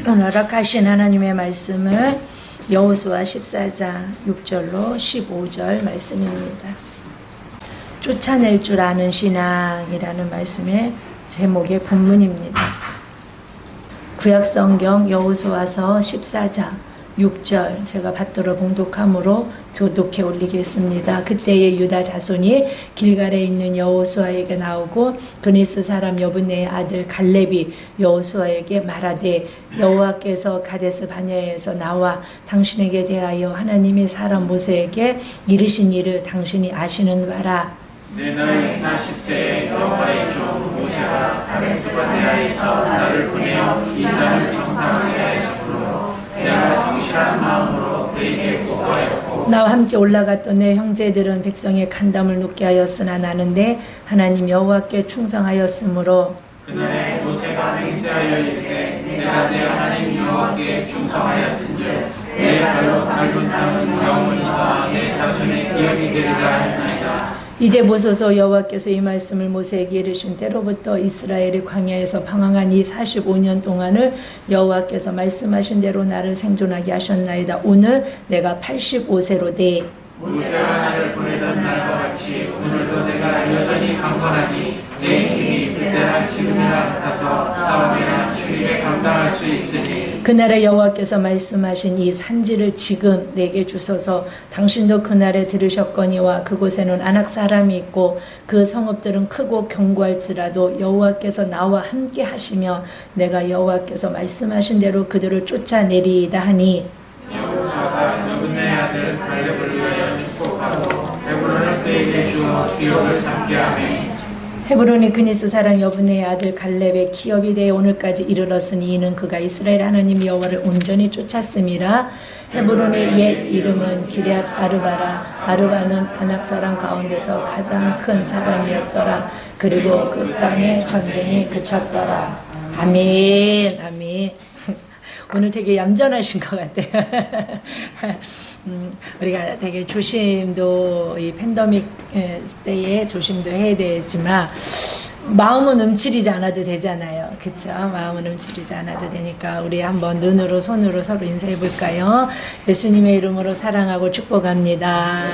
오늘 허락하신 하나님의 말씀을 여호수아 14장 6절로 15절 말씀입니다. 쫓아낼 줄 아는 신앙이라는 말씀의 제목의 본문입니다. 구약성경 여호수아서 14장 6절 제가 받들어 봉독함으로 교독해 올리겠습니다. 그때의 유다 자손이 길갈에 있는 여호수아에게 나오고 그니스 사람 여분네의 아들 갈렙이 여호수아에게 말하되 여호와께서 가데스 바네아에서 나와 당신에게 대하여 하나님의 사람 모세에게 이르신 일을 당신이 아시는 바라. 내 나이 40세에 여호와의 종 모세가 가데스 바네아에서 나를 보내어 이 땅을 평탄하게 하였으므로 내가 성실한 마음으로 그에게 보고하였고 나와 함께 올라갔던 내 형제들은 백성의 간담을 눕게 하였으나 나는 내 하나님 여호와께 충성하였으므로 그날에 모세가 맹세하여 이르되 내가 내 하나님 여호와께 충성하였은즉 내 발로 밟은 땅은 영원히와 내 자손의 기억이 되리라 하나이다. 이제 보소서 여호와께서 이 말씀을 모세에게 이르신 때로부터 이스라엘이 광야에서 방황한 이 45년 동안을 여호와께서 말씀하신 대로 나를 생존하게 하셨나이다. 오늘 내가 85세로 돼. 모세가 나를 보내던 날과 같이 오늘도 내가 여전히 강건하니 내 힘이 그때나 지금이나 같아서 싸움이나 출입에 감당할 수 있으니 그날에 여호와께서 말씀하신 이 산지를 지금 내게 주소서. 당신도 그날에 들으셨거니와 그곳에는 아낙 사람이 있고 그 성읍들은 크고 견고할지라도 여호와께서 나와 함께 하시며 내가 여호와께서 말씀하신 대로 그들을 쫓아내리이다 하니 여호수아가 여분네 아들 갈렙을 위하여 축복하고 헤브론을 그에게 주어 기업을 삼게 하며 헤브론이 그니스 사람 여분네의 아들 갈렙의 기업이 되어 오늘까지 이르렀으니 이는 그가 이스라엘 하나님 여호와를 온전히 쫓았음이라. 헤브론의 옛 이름은 기럇 아르바라. 아르바는 아낙 사람 가운데서 가장 큰 사람이었더라. 그리고 그 땅에 전쟁이 그쳤더라. 아멘. 아멘. 오늘 되게 얌전하신 것 같아요. 우리가 되게 조심도 이 팬데믹 때에 조심도 해야 되지만 마음은 움츠리지 않아도 되잖아요. 그쵸? 마음은 움츠리지 않아도 되니까 우리 한번 눈으로 손으로 서로 인사해 볼까요? 예수님의 이름으로 사랑하고 축복합니다.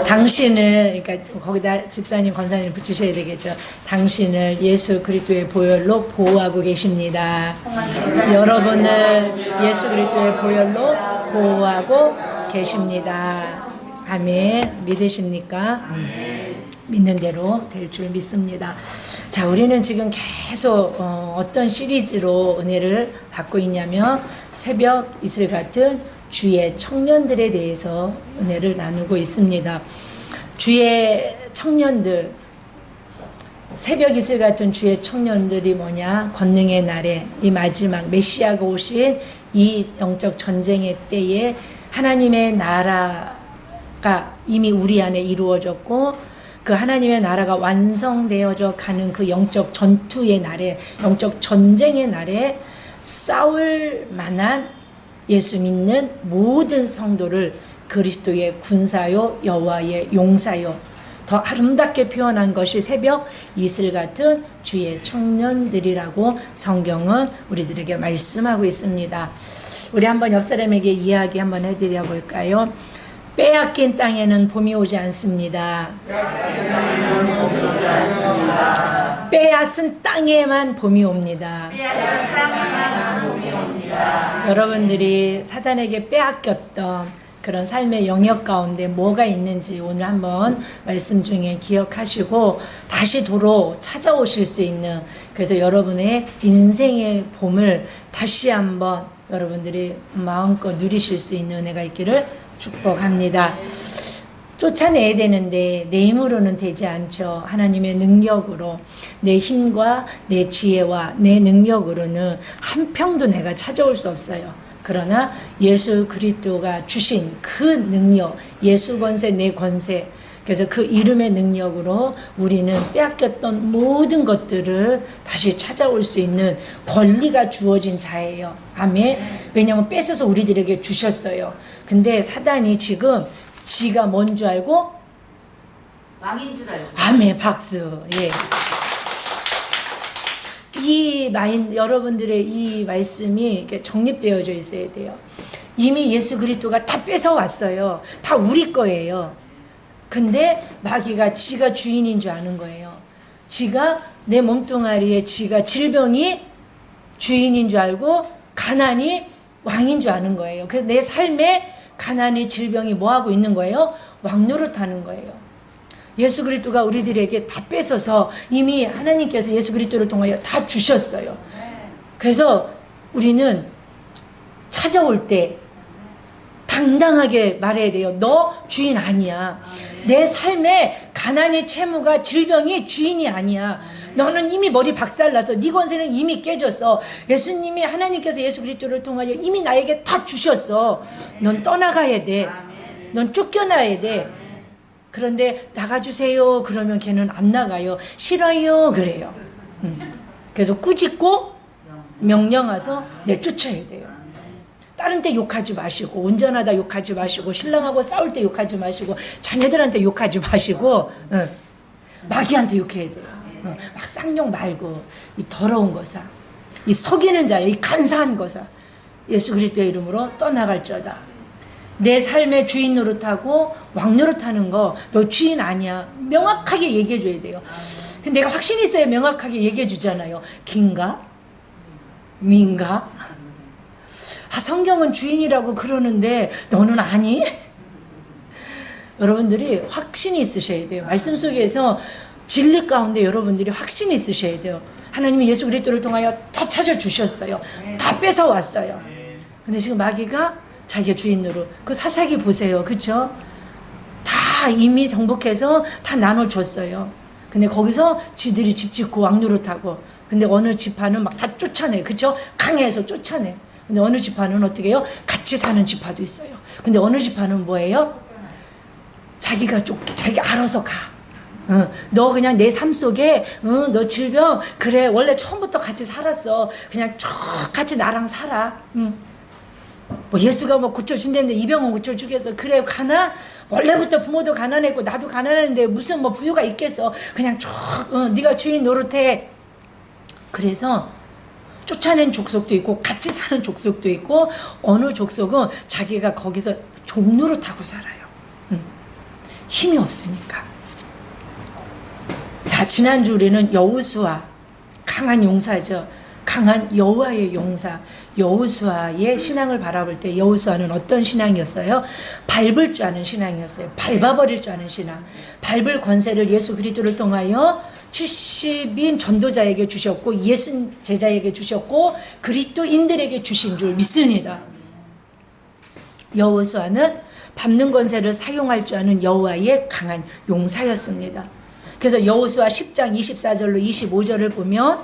당신을, 그러니까 거기다 집사님, 권사님 붙이셔야 되겠죠. 당신을 예수 그리스도의 보혈로 보호하고 계십니다. 여러분을 예수 그리스도의 보혈로 보호하고 계십니다. 아멘. 믿으십니까? 믿는 대로 될 줄 믿습니다. 자, 우리는 지금 계속 어떤 시리즈로 은혜를 받고 있냐면 새벽 이슬 같은 주의 청년들에 대해서 은혜를 나누고 있습니다. 주의 청년들, 새벽 이슬 같은 주의 청년들이 뭐냐? 권능의 날에 이 마지막 메시아가 오신 이 영적 전쟁의 때에 하나님의 나라가 이미 우리 안에 이루어졌고 그 하나님의 나라가 완성되어져 가는 그 영적 전투의 날에, 영적 전쟁의 날에 싸울 만한 예수 믿는 모든 성도를 그리스도의 군사요 여호와의 용사요, 더 아름답게 표현한 것이 새벽 이슬 같은 주의 청년들이라고 성경은 우리들에게 말씀하고 있습니다. 우리 한번 옆 사람에게 이야기 한번 해드려 볼까요? 빼앗긴 땅에는 봄이 오지 않습니다. 빼앗은 땅에만 봄이 옵니다. 여러분들이 사단에게 빼앗겼던 그런 삶의 영역 가운데 뭐가 있는지 오늘 한번 말씀 중에 기억하시고 다시 도로 찾아오실 수 있는, 그래서 여러분의 인생의 봄을 다시 한번 여러분들이 마음껏 누리실 수 있는 은혜가 있기를 축복합니다. 쫓아내야 되는데 내 힘으로는 되지 않죠. 하나님의 능력으로, 내 힘과 내 지혜와 내 능력으로는 한 평도 내가 찾아올 수 없어요. 그러나 예수 그리스도가 주신 그 능력, 예수 권세, 내 권세, 그래서 그 이름의 능력으로 우리는 빼앗겼던 모든 것들을 다시 찾아올 수 있는 권리가 주어진 자예요. 아멘. 왜냐하면 뺏어서 우리들에게 주셨어요. 근데 사단이 지금 지가 뭔 줄 알고? 왕인 줄 알고. 아멘. 박수. 예. 여러분들의 이 말씀이 이렇게 정립되어져 있어야 돼요. 이미 예수 그리스도가 다 뺏어왔어요. 다 우리 거예요. 근데 마귀가 지가 주인인 줄 아는 거예요. 지가 내 몸뚱아리에 지가 질병이 주인인 줄 알고 가난이 왕인 줄 아는 거예요. 그래서 내 삶에 가난이 질병이 뭐하고 있는 거예요? 왕노릇하는 거예요. 예수 그리스도가 우리들에게 다 뺏어서 이미 하나님께서 예수 그리스도를 통하여 다 주셨어요. 그래서 우리는 찾아올 때 당당하게 말해야 돼요. 너 주인 아니야. 내 삶에 가난의 채무가 질병이 주인이 아니야. 너는 이미 머리 박살나서 네 권세는 이미 깨졌어. 예수님이 하나님께서 예수 그리스도를 통하여 이미 나에게 다 주셨어. 넌 떠나가야 돼. 넌 쫓겨나야 돼. 그런데 나가주세요 그러면 걔는 안 나가요. 싫어요 그래요. 그래서 꾸짖고 명령해서 내쫓아야 돼요. 다른 때 욕하지 마시고, 운전하다 욕하지 마시고, 신랑하고 싸울 때 욕하지 마시고, 자녀들한테 욕하지 마시고, 마귀한테 욕해야 돼요. 막 쌍욕 말고, 이 더러운 거사, 이 속이는 자요, 이 간사한 거사, 예수 그리스도의 이름으로 떠나갈지어다. 내 삶의 주인 노릇하고 왕 노릇하는 거 너 주인 아니야. 명확하게 얘기해 줘야 돼요. 근데 내가 확신이 있어야 명확하게 얘기해 주잖아요. 긴가? 민가? 성경은 주인이라고 그러는데 너는 아니? 여러분들이 확신이 있으셔야 돼요. 말씀 속에서 진리 가운데 여러분들이 확신이 있으셔야 돼요. 하나님이 예수 그리스도를 통하여 다 찾아주셨어요. 다 뺏어왔어요. 근데 지금 마귀가 자기가 주인으로, 그 사사기 보세요. 그쵸? 다 이미 정복해서 다 나눠줬어요. 근데 거기서 지들이 집 짓고 왕노릇하고, 근데 어느 지파는 막 다 쫓아내. 그쵸? 강해서 쫓아내. 근데 어느 지파는 어떻게 해요? 같이 사는 지파도 있어요. 근데 어느 지파는 뭐예요? 자기가 쫓기, 자기가 알아서 가. 너 그냥 내 삶 속에, 너 질병, 그래, 원래 처음부터 같이 살았어. 그냥 쭉 같이 나랑 살아. 뭐 예수가 뭐 고쳐준다는데 이 병은 고쳐주겠어. 그래, 가나? 원래부터 부모도 가난했고, 나도 가난했는데 무슨 뭐 부유가 있겠어. 그냥 쭉, 네가 주인 노릇해. 그래서, 쫓아낸 족속도 있고 같이 사는 족속도 있고 어느 족속은 자기가 거기서 종노릇하고 살아요. 힘이 없으니까. 자, 지난주 우리는 여호수아, 강한 용사죠. 강한 여호와의 용사, 여호수아의 신앙을 바라볼 때 여호수아는 어떤 신앙이었어요? 밟을 줄 아는 신앙이었어요. 밟아버릴 줄 아는 신앙. 밟을 권세를 예수 그리스도를 통하여 70인 전도자에게 주셨고 예수 제자에게 주셨고 그리스도인들에게 주신 줄 믿습니다. 여호수아는 밟는 권세를 사용할 줄 아는 여호와의 강한 용사였습니다. 그래서 여호수아 10장 24절로 25절을 보면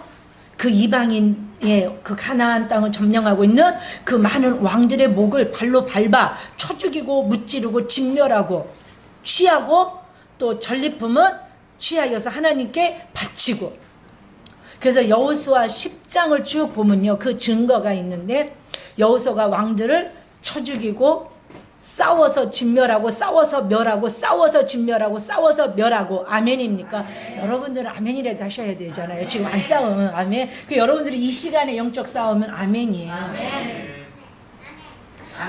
그 이방인의 그 가나안 땅을 점령하고 있는 그 많은 왕들의 목을 발로 밟아 쳐 죽이고 무찌르고 진멸하고 취하고 또 전리품은 취하여서 하나님께 바치고. 그래서 여호수아 10장을 쭉 보면요 그 증거가 있는데 여호수아가 왕들을 쳐 죽이고 싸워서 진멸하고 싸워서 멸하고 싸워서 진멸하고 싸워서 멸하고. 아멘입니까? 여러분들은 아멘이라도 하셔야 되잖아요. 지금 안 싸우면 아멘. 그 여러분들이 이 시간에 영적 싸우면 아멘이에요. 아멘.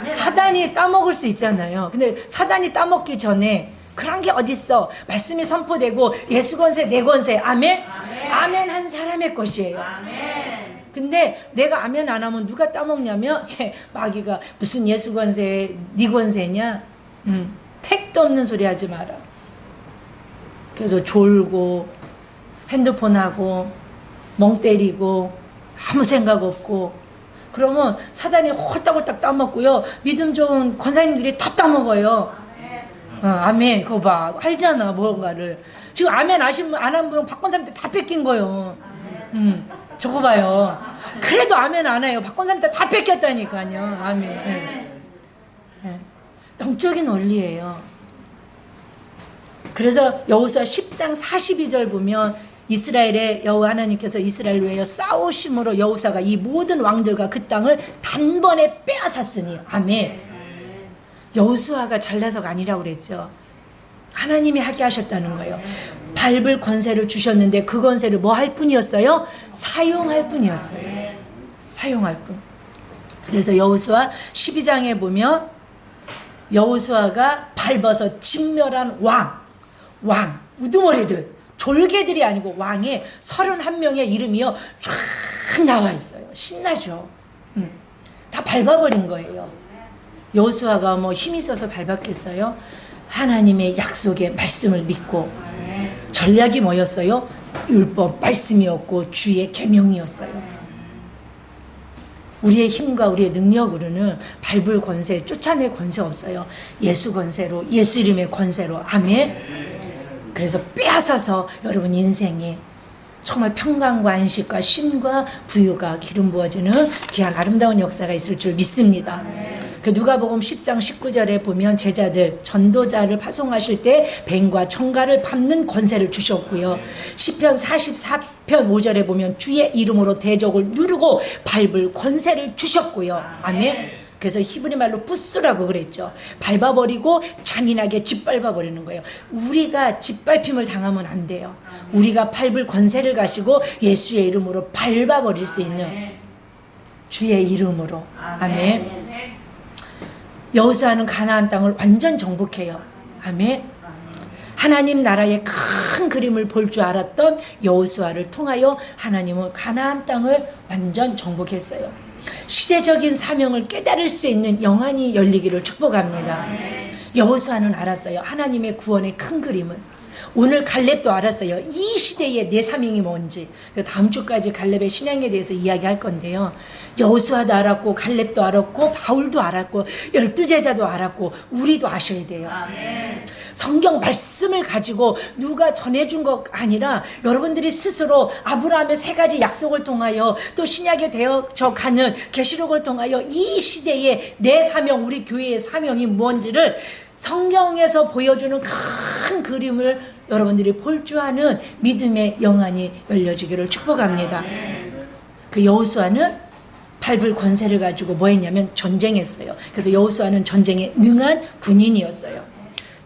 사단이 따먹을 수 있잖아요. 근데 사단이 따먹기 전에 그런 게 어딨어. 말씀이 선포되고 예수 권세 내 권세. 아멘? 아멘 한 사람의 것이에요. 아멘. 근데 내가 아멘 안 하면 누가 따먹냐면 마귀가 무슨 예수 권세 네 권세냐. 택도 없는 소리 하지 마라. 그래서 졸고 핸드폰하고 멍 때리고 아무 생각 없고 그러면 사단이 홀딱홀딱 따먹고요 믿음 좋은 권사님들이 다 따먹어요. 아멘. 그거 봐. 알잖아, 뭔가를. 지금 아멘 안 한 분, 박권사님한테 다 뺏긴 거예요. 저거 봐요. 그래도 아멘 안 해요. 박권사님한테 다 뺏겼다니까요. 아멘. 네. 영적인 원리예요. 그래서 여호수아 10장 42절 보면 이스라엘의 여호와 하나님께서 이스라엘 위하여 싸우심으로 여호수아가 이 모든 왕들과 그 땅을 단번에 빼앗았으니. 아멘. 여호수아가 잘나서가 아니라고 그랬죠. 하나님이 하게 하셨다는 거예요. 밟을 권세를 주셨는데 그 권세를 뭐 할 뿐이었어요? 사용할 뿐이었어요. 사용할 뿐. 그래서 여호수아 12장에 보면 여호수아가 밟아서 진멸한 왕, 우두머리들, 졸개들이 아니고 왕의 31명의 이름이요 쫙 나와 있어요. 신나죠. 다 밟아버린 거예요. 여호수아가 뭐 힘이 있어서 밟았겠어요? 하나님의 약속의 말씀을 믿고 전략이 뭐였어요? 율법 말씀이었고 주의 계명이었어요. 우리의 힘과 우리의 능력으로는 밟을 권세, 쫓아낼 권세 없어요. 예수 권세로, 예수 이름의 권세로. 아멘. 그래서 빼앗아서 여러분 인생에 정말 평강과 안식과 쉼과 부유가 기름 부어지는 귀한 아름다운 역사가 있을 줄 믿습니다. 그 누가복음 10장 19절에 보면 제자들 전도자를 파송하실 때 뱀과 청가를 밟는 권세를 주셨고요. 시편 44편 5절에 보면 주의 이름으로 대적을 누르고 밟을 권세를 주셨고요. 아멘. 그래서 히브리 말로 부스라고 그랬죠. 밟아버리고 잔인하게 짓밟아버리는 거예요. 우리가 짓밟힘을 당하면 안 돼요. 우리가 밟을 권세를 가지고 예수의 이름으로 밟아버릴 수 있는 주의 이름으로. 아멘. 여호수아는 가나안 땅을 완전 정복해요. 아멘. 하나님 나라의 큰 그림을 볼 줄 알았던 여호수아를 통하여 하나님은 가나안 땅을 완전 정복했어요. 시대적인 사명을 깨달을 수 있는 영안이 열리기를 축복합니다. 여호수아는 알았어요. 하나님의 구원의 큰 그림은. 오늘 갈렙도 알았어요. 이 시대의 내 사명이 뭔지. 다음 주까지 갈렙의 신앙에 대해서 이야기할 건데요. 여호수아도 알았고 갈렙도 알았고 바울도 알았고 12제자도 알았고 우리도 아셔야 돼요. 성경 말씀을 가지고 누가 전해준 것 아니라 여러분들이 스스로 아브라함의 3가지 약속을 통하여 또 신약에 되어져 가는 계시록을 통하여 이 시대의 내 사명, 우리 교회의 사명이 뭔지를 성경에서 보여주는 큰 그림을 여러분들이 볼 줄 아는 믿음의 영안이 열려지기를 축복합니다. 그 여호수아는 밟을 권세를 가지고 뭐 했냐면 전쟁했어요. 그래서 여호수아는 전쟁에 능한 군인이었어요.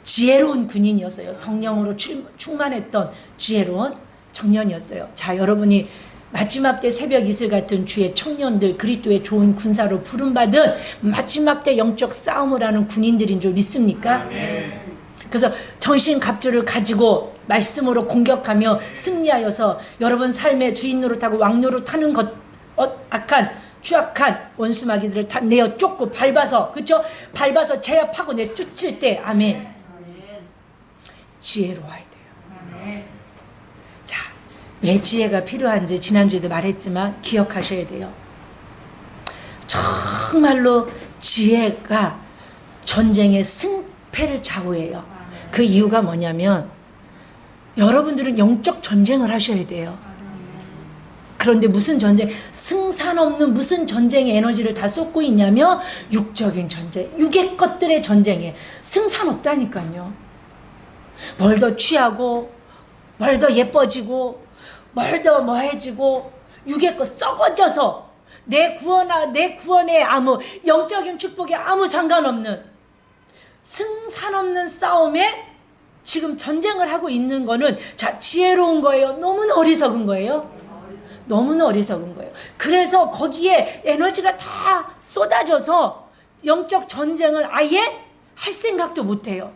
지혜로운 군인이었어요. 성령으로 충만했던 지혜로운 청년이었어요. 자, 여러분이 마지막 때 새벽 이슬 같은 주의 청년들, 그리스도의 좋은 군사로 부름받은 마지막 때 영적 싸움을 하는 군인들인 줄 믿습니까? 그래서 정신갑주를 가지고 말씀으로 공격하며 승리하여서 여러분 삶의 주인 노릇하고 왕 노릇하는 것, 악한 추악한 원수마귀들을 다 내어 쫓고 밟아서, 그렇죠? 밟아서 제압하고 내쫓을 때, 아멘. 지혜로워야 돼요. 자, 왜 지혜가 필요한지 지난주에도 말했지만 기억하셔야 돼요. 정말로 지혜가 전쟁의 승패를 좌우해요. 그 이유가 뭐냐면 여러분들은 영적 전쟁을 하셔야 돼요. 그런데 무슨 전쟁, 승산 없는 무슨 전쟁의 에너지를 다 쏟고 있냐면 육적인 전쟁, 육의 것들의 전쟁에 승산 없다니까요. 뭘 더 취하고 뭘 더 예뻐지고 뭘 더 뭐해지고 육의 것 썩어져서 내 구원에 아무 영적인 축복에 아무 상관없는 승산 없는 싸움에 지금 전쟁을 하고 있는 거는 자, 지혜로운 거예요? 너무나 어리석은 거예요? 너무나 어리석은 거예요. 그래서 거기에 에너지가 다 쏟아져서 영적 전쟁을 아예 할 생각도 못해요.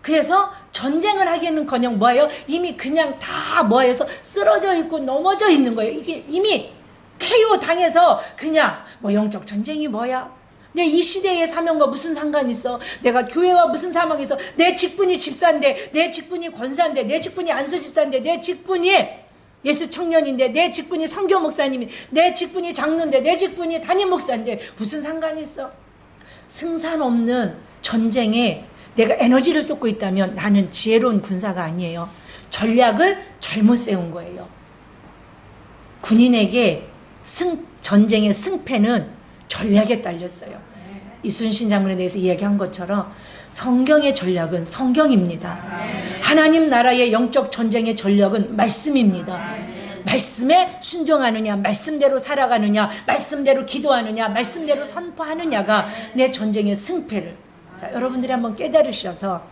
그래서 전쟁을 하기는커녕 뭐예요? 이미 그냥 다 뭐해서 쓰러져 있고 넘어져 있는 거예요. 이게 이미 KO 당해서 그냥 뭐 영적 전쟁이 뭐야? 내 이 시대의 사명과 무슨 상관이 있어? 내가 교회와 무슨 사명이 있어? 내 직분이 집사인데, 내 직분이 권사인데, 내 직분이 안수 집사인데, 내 직분이 예수 청년인데, 내 직분이 선교 목사님인데, 내 직분이 장로인데, 내 직분이 담임 목사인데 무슨 상관이 있어? 승산 없는 전쟁에 내가 에너지를 쏟고 있다면 나는 지혜로운 군사가 아니에요. 전략을 잘못 세운 거예요. 군인에게 전쟁의 승패는 전략에 딸렸어요. 이순신 장군에 대해서 이야기한 것처럼 성경의 전략은 성경입니다. 하나님 나라의 영적 전쟁의 전략은 말씀입니다. 말씀에 순종하느냐, 말씀대로 살아가느냐, 말씀대로 기도하느냐, 말씀대로 선포하느냐가 내 전쟁의 승패를. 자, 여러분들이 한번 깨달으셔서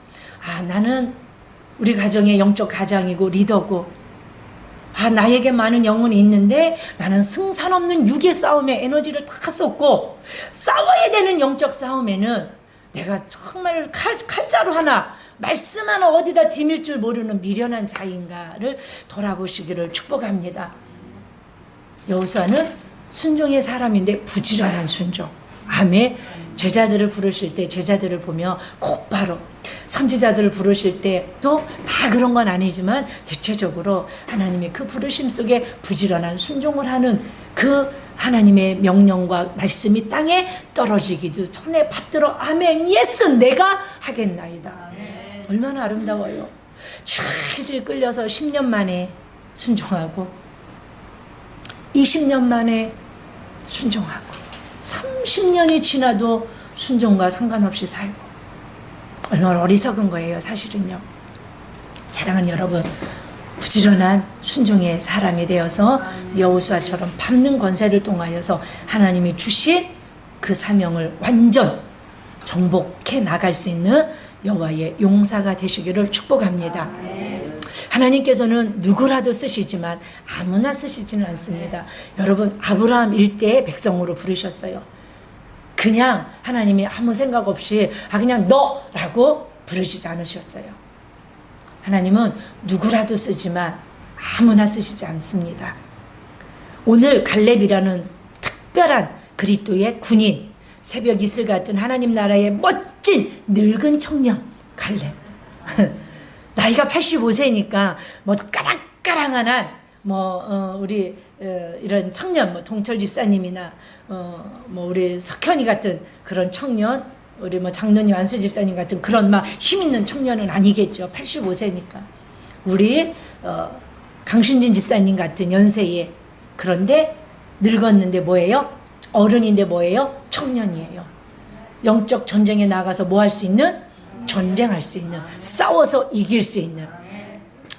나는 우리 가정의 영적 가장이고 리더고, 나에게 많은 영혼이 있는데 나는 승산 없는 육의 싸움에 에너지를 다 쏟고 싸워야 되는 영적 싸움에는 내가 정말 칼자루 하나, 말씀 하나 어디다 디밀 줄 모르는 미련한 자인가를 돌아보시기를 축복합니다. 여호수아는 순종의 사람인데 부지런한 순종. 아멘. 제자들을 부르실 때 제자들을 보며 곧바로, 선지자들을 부르실 때도 다 그런 건 아니지만 대체적으로 하나님의 그 부르심 속에 부지런한 순종을 하는 그 하나님의 명령과 말씀이 땅에 떨어지기도 전에 받들어 아멘 예스 내가 하겠나이다. 얼마나 아름다워요. 질질 끌려서 10년 만에 순종하고 20년 만에 순종하고 30년이 지나도 순종과 상관없이 살고, 얼마나 어리석은 거예요 사실은요. 사랑하는 여러분, 부지런한 순종의 사람이 되어서 여호수아처럼 밟는 권세를 통하여서 하나님이 주신 그 사명을 완전 정복해 나갈 수 있는 여호와의 용사가 되시기를 축복합니다. 하나님께서는 누구라도 쓰시지만 아무나 쓰시지는 않습니다. 여러분, 아브라함 일대의 백성으로 부르셨어요. 그냥 하나님이 아무 생각 없이 그냥 너라고 부르시지 않으셨어요. 하나님은 누구라도 쓰지만 아무나 쓰시지 않습니다. 오늘 갈렙이라는 특별한 그리스도의 군인, 새벽 이슬 같은 하나님 나라의 멋진 늙은 청년 갈렙. 나이가 85세니까 뭐 까랑까랑한 한 우리 이런 청년, 동철 집사님이나 뭐 우리 석현이 같은 그런 청년, 우리 뭐 장로님 안수 집사님 같은 그런 막 힘 있는 청년은 아니겠죠. 85세니까. 우리 강신진 집사님 같은 연세에, 그런데 늙었는데 뭐예요? 어른인데 뭐예요? 청년이에요. 영적 전쟁에 나가서 뭐 할 수 있는? 전쟁할 수 있는, 싸워서 이길 수 있는.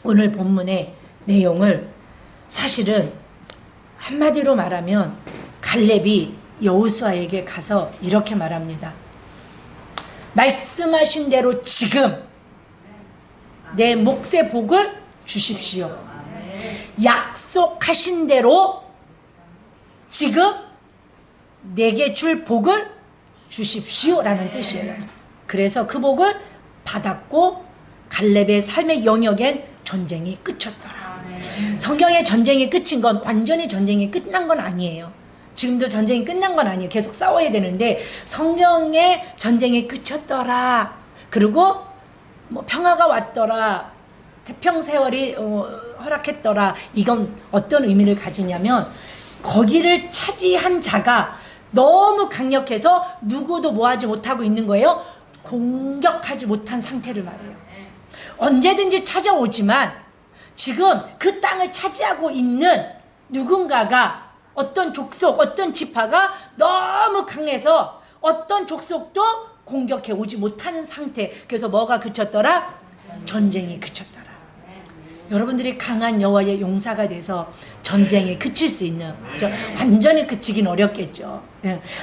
오늘 본문의 내용을 사실은 한마디로 말하면 갈렙이 여호수아에게 가서 이렇게 말합니다. 말씀하신 대로 지금 내 몫의 복을 주십시오. 약속하신 대로 지금 내게 줄 복을 주십시오 라는 뜻이에요. 그래서 그 복을 받았고 갈렙의 삶의 영역엔 전쟁이 끝쳤더라. 성경의 전쟁이 끝인 건 완전히 전쟁이 끝난 건 아니에요. 지금도 전쟁이 끝난 건 아니에요. 계속 싸워야 되는데 성경의 전쟁이 끝쳤더라. 그리고 뭐 평화가 왔더라. 태평세월이 허락했더라. 이건 어떤 의미를 가지냐면 거기를 차지한 자가 너무 강력해서 누구도 뭐하지 못하고 있는 거예요. 공격하지 못한 상태를 말해요. 언제든지 찾아오지만 지금 그 땅을 차지하고 있는 누군가가, 어떤 족속, 어떤 지파가 너무 강해서 어떤 족속도 공격해 오지 못하는 상태. 그래서 뭐가 그쳤더라? 전쟁이 그쳤더라. 여러분들이 강한 여호와의 용사가 돼서 전쟁이 그칠 수 있는, 완전히 그치긴 어렵겠죠.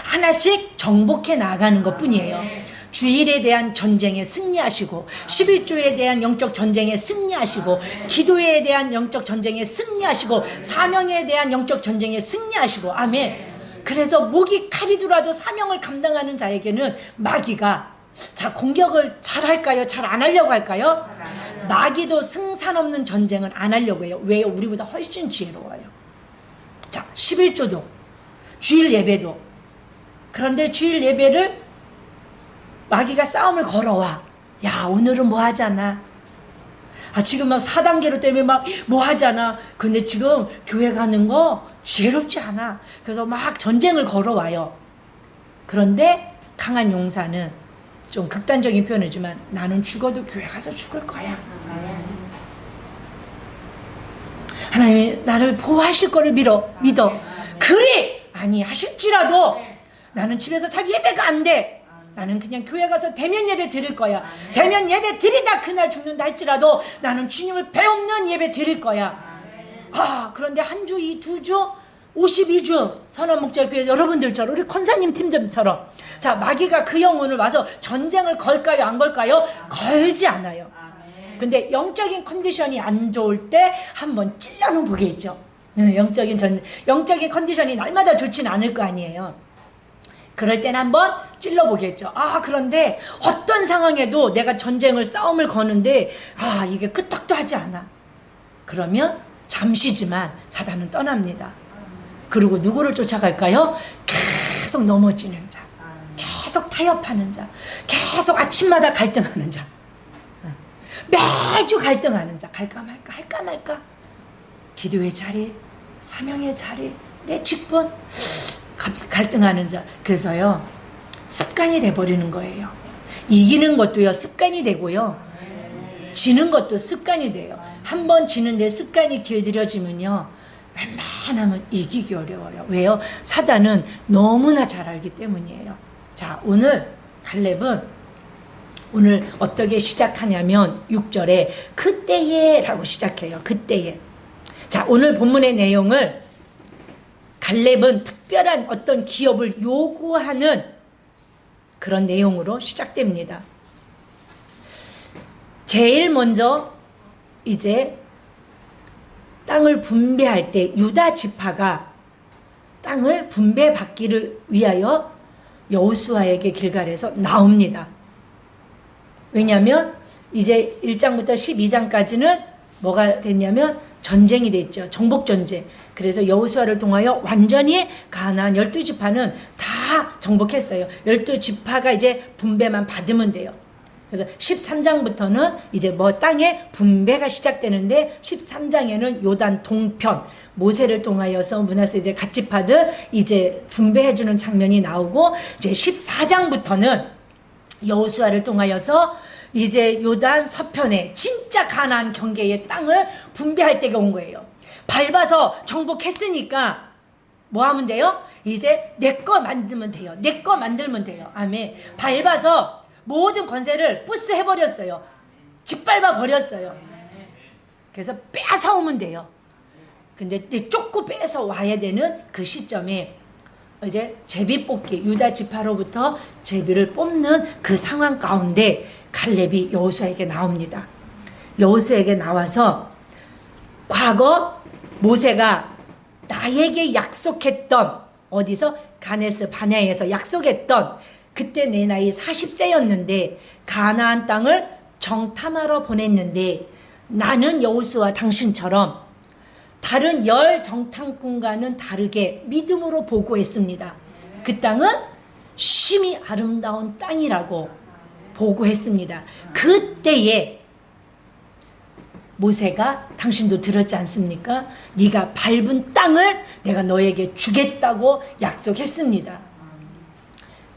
하나씩 정복해 나가는 것 뿐이에요. 주일에 대한 전쟁에 승리하시고, 11조에 대한 영적 전쟁에 승리하시고, 기도에 대한 영적 전쟁에 승리하시고, 사명에 대한 영적 전쟁에 승리하시고, 아멘. 그래서 목이 칼이더라도 사명을 감당하는 자에게는 마귀가, 자, 공격을 잘 할까요? 잘 안 하려고 할까요? 마귀도 승산 없는 전쟁은 안 하려고 해요. 왜요? 우리보다 훨씬 지혜로워요. 자, 11조도, 주일 예배도. 그런데 주일 예배를 마귀가 싸움을 걸어와. 야, 오늘은 뭐 하잖아. 지금 막 4단계로 때문에 막 뭐 하잖아. 근데 지금 교회 가는 거 지혜롭지 않아. 그래서 막 전쟁을 걸어와요. 그런데 강한 용사는, 좀 극단적인 표현이지만, 나는 죽어도 교회 가서 죽을 거야. 하나님이 나를 보호하실 거를 믿어. 그래! 아니, 하실지라도 나는 집에서 잘 예배가 안 돼. 나는 그냥 교회 가서 대면 예배 드릴 거야. 대면 예배 드리다 그날 죽는다 할지라도 나는 주님을 배없는 예배 드릴 거야. 그런데 한 주, 두 주, 52주 선한목자교회 여러분들처럼, 우리 권사님 팀들처럼, 자, 마귀가 그 영혼을 와서 전쟁을 걸까요? 안 걸까요? 걸지 않아요. 근데 영적인 컨디션이 안 좋을 때 한번 찔러는 보겠죠. 영적인 컨디션이 날마다 좋지는 않을 거 아니에요. 그럴 땐 한번 찔러보겠죠. 그런데 어떤 상황에도 내가 싸움을 거는데 이게 끄떡도 하지 않아. 그러면 잠시지만 사단은 떠납니다. 그리고 누구를 쫓아갈까요? 계속 넘어지는 자, 계속 타협하는 자, 계속 아침마다 갈등하는 자, 매주 갈등하는 자, 갈까 말까 기도의 자리, 사명의 자리, 내 직분, 갈등하는 자. 그래서요, 습관이 돼버리는 거예요. 이기는 것도요, 습관이 되고요, 지는 것도 습관이 돼요. 한번 지는데 습관이 길들여지면요, 웬만하면 이기기 어려워요. 왜요? 사단은 너무나 잘 알기 때문이에요. 자, 오늘 갈렙은 오늘 어떻게 시작하냐면 6절에 그때에 라고 시작해요. 그때에. 자, 오늘 본문의 내용을 갈렙은 특별한 어떤 기업을 요구하는 그런 내용으로 시작됩니다. 제일 먼저 이제 땅을 분배할 때 유다 지파가 땅을 분배받기를 위하여 여호수아에게 길갈에서 나옵니다. 왜냐하면 이제 1장부터 12장까지는 뭐가 됐냐면 전쟁이 됐죠. 정복전쟁. 그래서 여호수아를 통하여 완전히 가나안 12지파는 다 정복했어요. 12지파가 이제 분배만 받으면 돼요. 그래서 13장부터는 이제 땅의 분배가 시작되는데 13장에는 요단 동편 모세를 통하여서 므낫세 이제 갓지파들 이제 분배해주는 장면이 나오고 이제 14장부터는 여호수아를 통하여서 이제 요단 서편에 진짜 가나안 경계의 땅을 분배할 때가 온 거예요. 밟아서 정복했으니까 뭐 하면 돼요? 이제 내 거 만들면 돼요. 내 거 만들면 돼요. 아멘. 밟아서 모든 권세를 뿌스해버렸어요. 짓밟아 버렸어요. 그래서 뺏어오면 돼요. 근데 쫓고 뺏어 와야 되는 그 시점에 이제 제비 뽑기, 유다 지파로부터 제비를 뽑는 그 상황 가운데 갈렙이 여호수아에게 나옵니다. 여호수아에게 나와서 과거 모세가 나에게 약속했던 어디서 가네스 바네아에서 약속했던 그때 내 나이 40세였는데 가나안 땅을 정탐하러 보냈는데 나는 여호수아 당신처럼 다른 열 정탐꾼과는 다르게 믿음으로 보고했습니다. 그 땅은 심히 아름다운 땅이라고 보고했습니다. 그때에 모세가 당신도 들었지 않습니까? 네가 밟은 땅을 내가 너에게 주겠다고 약속했습니다.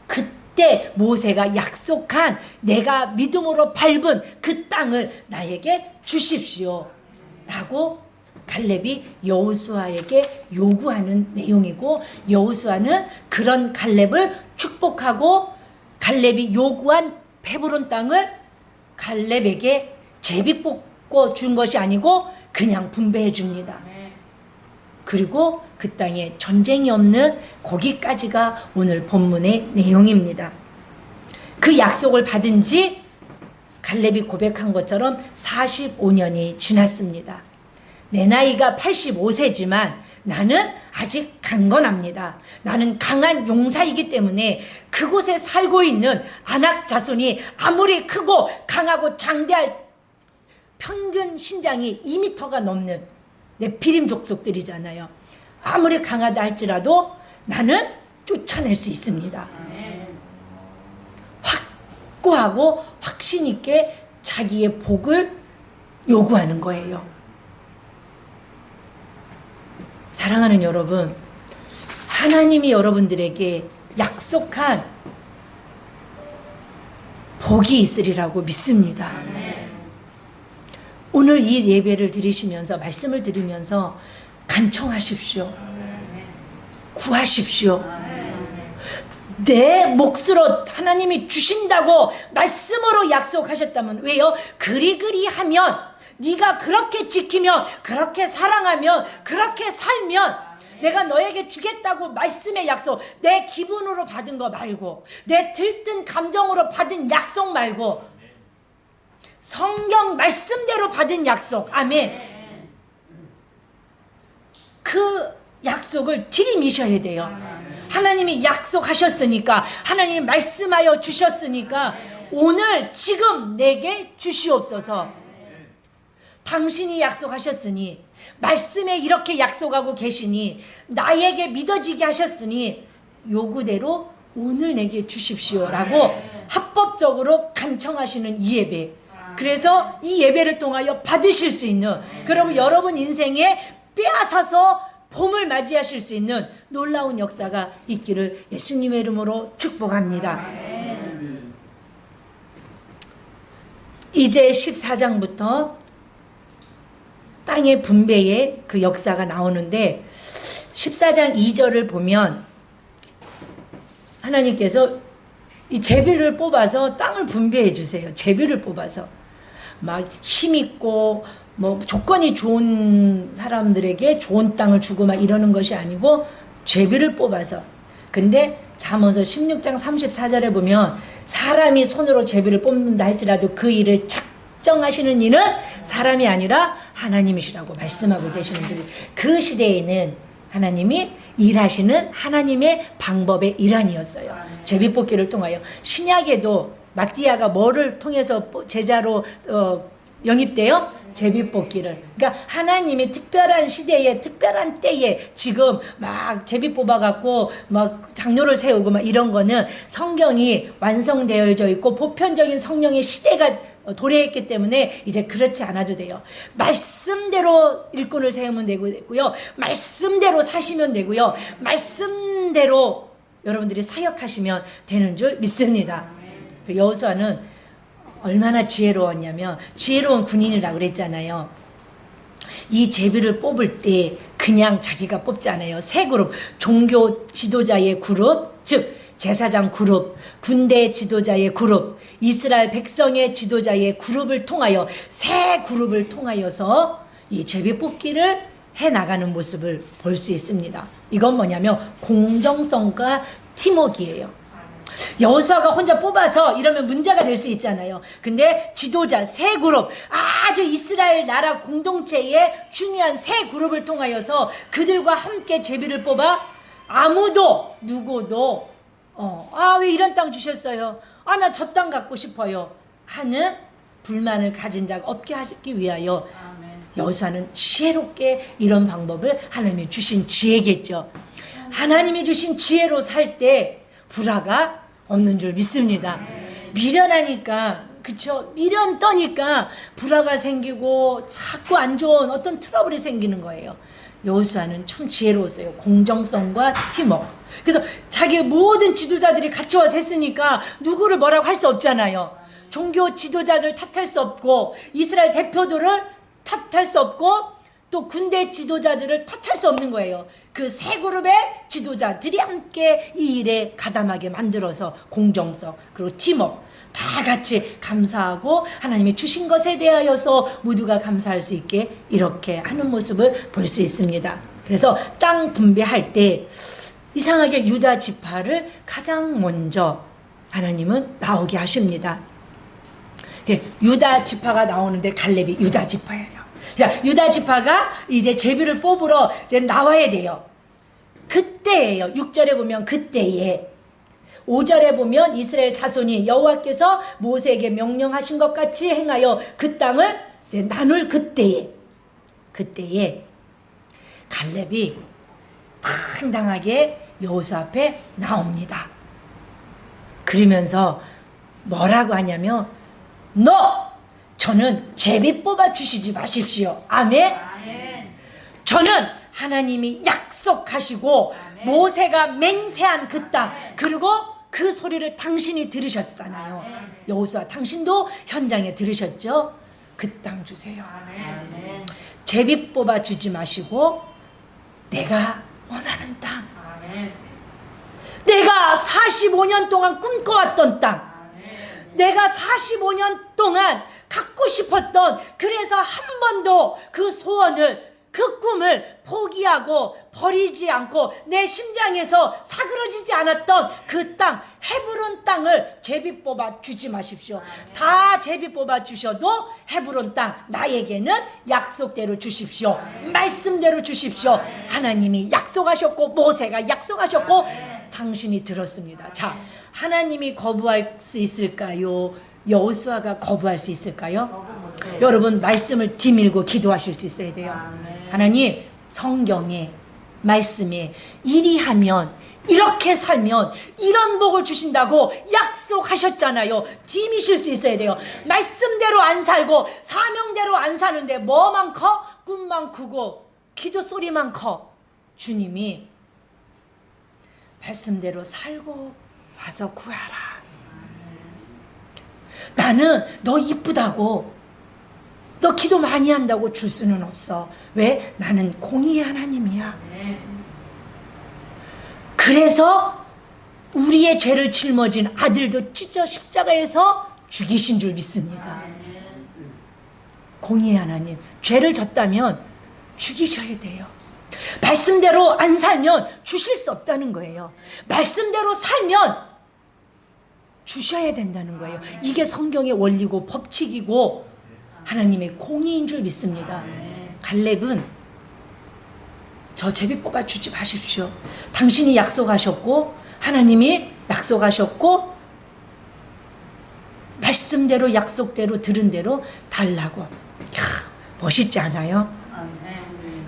그때 모세가 약속한 내가 믿음으로 밟은 그 땅을 나에게 주십시오 라고 갈렙이 여호수아에게 요구하는 내용이고, 여호수아는 그런 갈렙을 축복하고 갈렙이 요구한 헤브론 땅을 갈렙에게 제비 뽑고 준 것이 아니고 그냥 분배해 줍니다. 그리고 그 땅에 전쟁이 없는 거기까지가 오늘 본문의 내용입니다. 그 약속을 받은 지 갈렙이 고백한 것처럼 45년이 지났습니다. 내 나이가 85세지만 나는 아직 강건합니다. 나는 강한 용사이기 때문에 그곳에 살고 있는 아낙 자손이 아무리 크고 강하고 장대할 평균 신장이 2m가 넘는 네피림 족속들이잖아요. 아무리 강하다 할지라도 나는 쫓아낼 수 있습니다. 확고하고 확신 있게 자기의 복을 요구하는 거예요. 사랑하는 여러분, 하나님이 여러분들에게 약속한 복이 있으리라고 믿습니다. 오늘 이 예배를 드리시면서 말씀을 들으면서 간청하십시오. 구하십시오. 내 몫으로 하나님이 주신다고 말씀으로 약속하셨다면, 왜요? 그리 하면, 네가 그렇게 지키면, 그렇게 사랑하면, 그렇게 살면 내가 너에게 주겠다고 말씀의 약속, 내 기분으로 받은 거 말고, 내 들뜬 감정으로 받은 약속 말고, 성경 말씀대로 받은 약속. 아멘. 그 약속을 들이미셔야 돼요. 하나님이 약속하셨으니까, 하나님이 말씀하여 주셨으니까 오늘 지금 내게 주시옵소서. 당신이 약속하셨으니, 말씀에 이렇게 약속하고 계시니, 나에게 믿어지게 하셨으니 요구대로 오늘 내게 주십시오라고 합법적으로 간청하시는 이 예배. 그래서 이 예배를 통하여 받으실 수 있는, 그러면 여러분 인생에 빼앗아서 봄을 맞이하실 수 있는 놀라운 역사가 있기를 예수님의 이름으로 축복합니다. 이제 14장부터 땅의 분배의 그 역사가 나오는데, 14장 2절을 보면 하나님께서 이 제비를 뽑아서 땅을 분배해 주세요. 제비를 뽑아서 막 힘있고 뭐 조건이 좋은 사람들에게 좋은 땅을 주고 막 이러는 것이 아니고 제비를 뽑아서. 근데 잠언서 16장 34절에 보면 사람이 손으로 제비를 뽑는다 할지라도 그 일을 작정하시는 이는 사람이 아니라 하나님이시라고 말씀하고 계시는 분이, 그 시대에는 하나님이 일하시는 하나님의 방법의 일환이었어요. 제비뽑기를 통하여. 신약에도 마띠아가 뭐를 통해서 제자로 영입돼요? 제비뽑기를. 그러니까 하나님이 특별한 시대에 특별한 때에 지금 막 제비 뽑아갖고 막 장로를 세우고 막 이런 거는 성경이 완성되어져 있고 보편적인 성령의 시대가 도래했기 때문에 이제 그렇지 않아도 돼요. 말씀대로 일꾼을 세우면 되고요. 말씀대로 사시면 되고요. 말씀대로 여러분들이 사역하시면 되는 줄 믿습니다. 여호수아는 얼마나 지혜로웠냐면, 지혜로운 군인이라고 그랬잖아요. 이 제비를 뽑을 때 그냥 자기가 뽑지 않아요. 세 그룹, 종교 지도자의 그룹, 즉 제사장 그룹, 군대 지도자의 그룹, 이스라엘 백성의 지도자의 그룹을 통하여, 세 그룹을 통하여서 이 제비 뽑기를 해나가는 모습을 볼 수 있습니다. 이건 뭐냐면 공정성과 팀워크예요. 여호수아가 혼자 뽑아서 이러면 문제가 될 수 있잖아요. 근데 지도자 세 그룹, 아주 이스라엘 나라 공동체의 중요한 세 그룹을 통하여서 그들과 함께 제비를 뽑아 아무도 누구도 왜 이런 땅 주셨어요? 나 저 땅 갖고 싶어요 하는 불만을 가진 자가 없게 하기 위하여 여호수아는 지혜롭게 이런 방법을 하나님이 주신 지혜겠죠. 하나님이 주신 지혜로 살 때 불화가 없는 줄 믿습니다. 미련하니까, 그쵸? 미련 떠니까 불화가 생기고 자꾸 안 좋은 어떤 트러블이 생기는 거예요. 여호수아는 참 지혜로웠어요. 공정성과 팀워크. 그래서 자기 모든 지도자들이 같이 와서 했으니까 누구를 뭐라고 할 수 없잖아요. 종교 지도자들 탓할 수 없고, 이스라엘 대표들을 탓할 수 없고, 또 군대 지도자들을 탓할 수 없는 거예요. 그 세 그룹의 지도자들이 함께 이 일에 가담하게 만들어서 공정성 그리고 팀워크 다 같이 감사하고 하나님이 주신 것에 대하여서 모두가 감사할 수 있게 이렇게 하는 모습을 볼 수 있습니다. 그래서 땅 분배할 때 이상하게 유다 지파를 가장 먼저 하나님은 나오게 하십니다. 유다 지파가 나오는데 갈렙이 유다 지파예요. 자, 유다 지파가 이제 제비를 뽑으러 이제 나와야 돼요. 그때예요. 6절에 보면 그때에, 5절에 보면 이스라엘 자손이 여호와께서 모세에게 명령하신 것 같이 행하여 그 땅을 이제 나눌 그때에 갈렙이 당당하게 여호수아 앞에 나옵니다. 그러면서 뭐라고 하냐면, 저는 제비 뽑아 주시지 마십시오. 아멘. 저는 하나님이 약속하시고 모세가 맹세한 그 땅, 그리고 그 소리를 당신이 들으셨잖아요. 여호수아, 당신도 현장에 들으셨죠? 그 땅 주세요. 제비 뽑아 주지 마시고 내가 원하는 땅, 내가 45년 동안 꿈꿔왔던 땅, 내가 45년 동안 갖고 싶었던, 그래서 한 번도 그 소원을, 그 꿈을 포기하고 버리지 않고 내 심장에서 사그러지지 않았던 그 땅, 헤브론 땅을 제비 뽑아 주지 마십시오. 다 제비 뽑아 주셔도 헤브론 땅 나에게는 약속대로 주십시오. 말씀대로 주십시오. 하나님이 약속하셨고 모세가 약속하셨고 당신이 들었습니다. 자, 하나님이 거부할 수 있을까요? 여호수아가 거부할 수 있을까요? 여러분 말씀을 뒤밀고 기도하실 수 있어야 돼요. 하나님 성경에 말씀에 이리 하면 이렇게 살면 이런 복을 주신다고 약속하셨잖아요. 뒤미실 수 있어야 돼요. 말씀대로 안 살고 사명대로 안 사는데 뭐만 커? 꿈만 크고 기도 소리만 커. 주님이 말씀대로 살고 와서 구하라. 나는 너 이쁘다고 너 기도 많이 한다고 줄 수는 없어. 왜? 나는 공의의 하나님이야. 그래서 우리의 죄를 짊어진 아들도 찢어 십자가에서 죽이신 줄 믿습니다. 공의의 하나님, 죄를 졌다면 죽이셔야 돼요. 말씀대로 안 살면 주실 수 없다는 거예요. 말씀대로 살면 주셔야 된다는 거예요. 이게 성경의 원리고 법칙이고 하나님의 공의인 줄 믿습니다. 갈렙은 저 제비 뽑아 주지 마십시오. 당신이 약속하셨고 하나님이 약속하셨고 말씀대로 약속대로 들은 대로 달라고. 이야, 멋있지 않아요?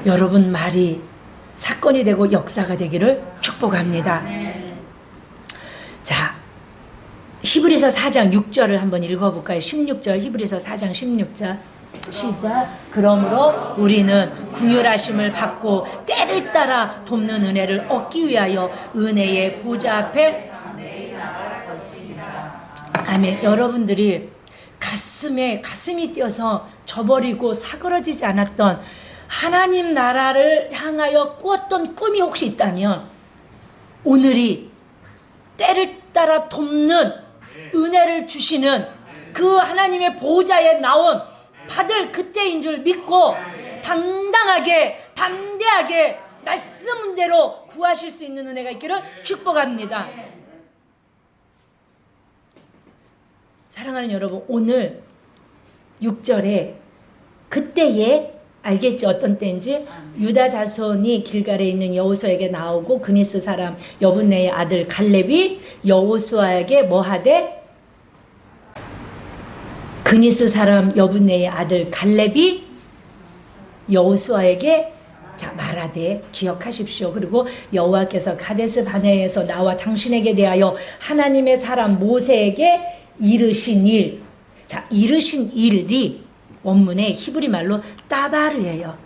여러분 말이 사건이 되고 역사가 되기를 축복합니다. 자, 히브리서 4장 6절을 한번 읽어볼까요? 16절 히브리서 4장 16절 시작. 그러므로 우리는 긍휼하심을 받고 때를 따라 돕는 은혜를 얻기 위하여 은혜의 보좌 앞에 아멘. 여러분들이 가슴이 뛰어서 저버리고 사그러지지 않았던 하나님 나라를 향하여 꾸었던 꿈이 혹시 있다면 오늘이 때를 따라 돕는 은혜를 주시는 그 하나님의 보좌에 나온 받을 그때인 줄 믿고 당당하게 담대하게 말씀대로 구하실 수 있는 은혜가 있기를 축복합니다. 사랑하는 여러분, 오늘 6절에 그때에 알겠죠? 어떤 때인지 유다 자손이 길갈에 있는 여호수아에게 나오고 그니스 사람 여분네의 아들 갈렙이 여호수아에게 뭐하되? 그니스 사람 여분네의 아들 갈렙이 여호수아에게 자 말하되 기억하십시오. 그리고 여호와께서 가데스 바네에서 나와 당신에게 대하여 하나님의 사람 모세에게 이르신 일. 자, 이르신 일이 원문의 히브리 말로 따바르예요.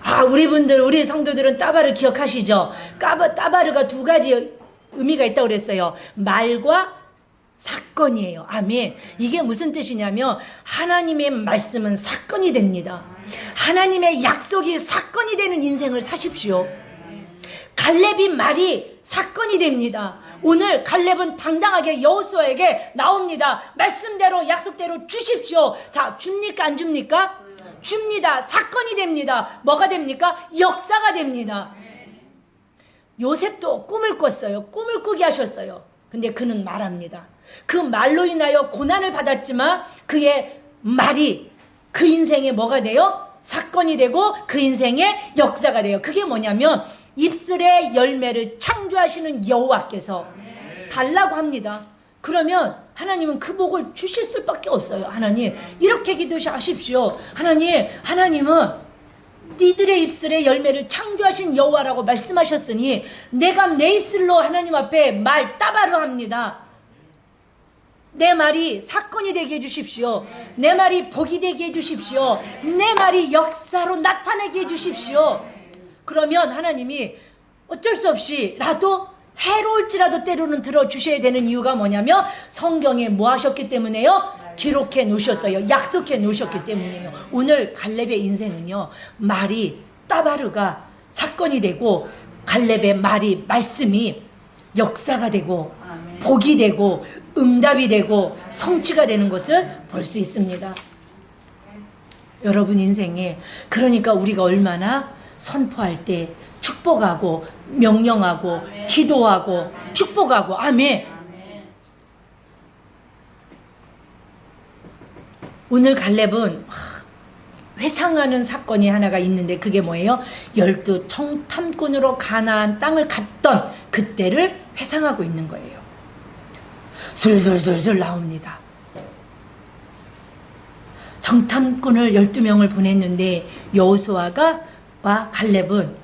아, 우리 성도들은 따바르 기억하시죠? 따바르가 두 가지 의미가 있다고 그랬어요. 말과 사건이에요. 아멘. 이게 무슨 뜻이냐면 하나님의 말씀은 사건이 됩니다. 하나님의 약속이 사건이 되는 인생을 사십시오. 갈렙이 말이 사건이 됩니다. 오늘 갈렙은 당당하게 여호수아에게 나옵니다. 말씀대로 약속대로 주십시오. 자, 줍니까 안 줍니까? 줍니다. 사건이 됩니다. 뭐가 됩니까? 역사가 됩니다. 요셉도 꿈을 꿨어요. 꿈을 꾸게 하셨어요. 근데 그는 말합니다. 그 말로 인하여 고난을 받았지만 그의 말이 그 인생에 뭐가 돼요? 사건이 되고 그 인생의 역사가 돼요. 그게 뭐냐면 입술의 열매를 창조하시는 여호와께서 달라고 합니다. 그러면 하나님은 그 복을 주실 수밖에 없어요. 하나님 이렇게 기도하십시오. 하나님은 니들의 입술의 열매를 창조하신 여호와라고 말씀하셨으니 내가 내 입술로 하나님 앞에 말 따바로 합니다. 내 말이 사건이 되게 해주십시오. 내 말이 복이 되게 해주십시오. 내 말이 역사로 나타내게 해주십시오. 그러면 하나님이 어쩔 수 없이 라도 해로울지라도 때로는 들어주셔야 되는 이유가 뭐냐면 성경에 뭐 하셨기 때문에요? 기록해 놓으셨어요. 약속해 놓으셨기 때문이에요. 오늘 갈렙의 인생은요, 말이 따바르가 사건이 되고 갈렙의 말이 말씀이 역사가 되고 복이 되고 응답이 되고 성취가 되는 것을 볼 수 있습니다. 여러분 인생에 그러니까 우리가 얼마나 선포할 때 축복하고 명령하고 기도하고 축복하고 아멘. 오늘 갈렙은 회상하는 사건이 하나가 있는데 그게 뭐예요? 12 청탐꾼으로 가나안 땅을 갔던 그때를 회상하고 있는 거예요. 술술술술 나옵니다. 정탐꾼을 12명을 보냈는데 여호수아가 와 갈렙은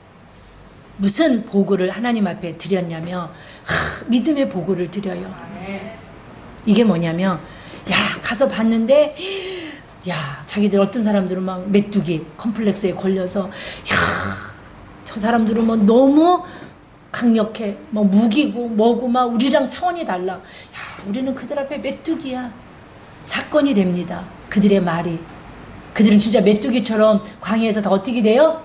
무슨 보고를 하나님 앞에 드렸냐면 믿음의 보고를 드려요. 이게 뭐냐면 야 가서 봤는데 야 자기들 어떤 사람들은 막 메뚜기 컴플렉스에 걸려서 야 저 사람들은 뭐 너무 강력해 뭐 무기고 뭐고 막 우리랑 차원이 달라. 야 우리는 그들 앞에 메뚜기야. 사건이 됩니다. 그들의 말이. 그들은 진짜 메뚜기처럼 광야에서 다 어떻게 돼요?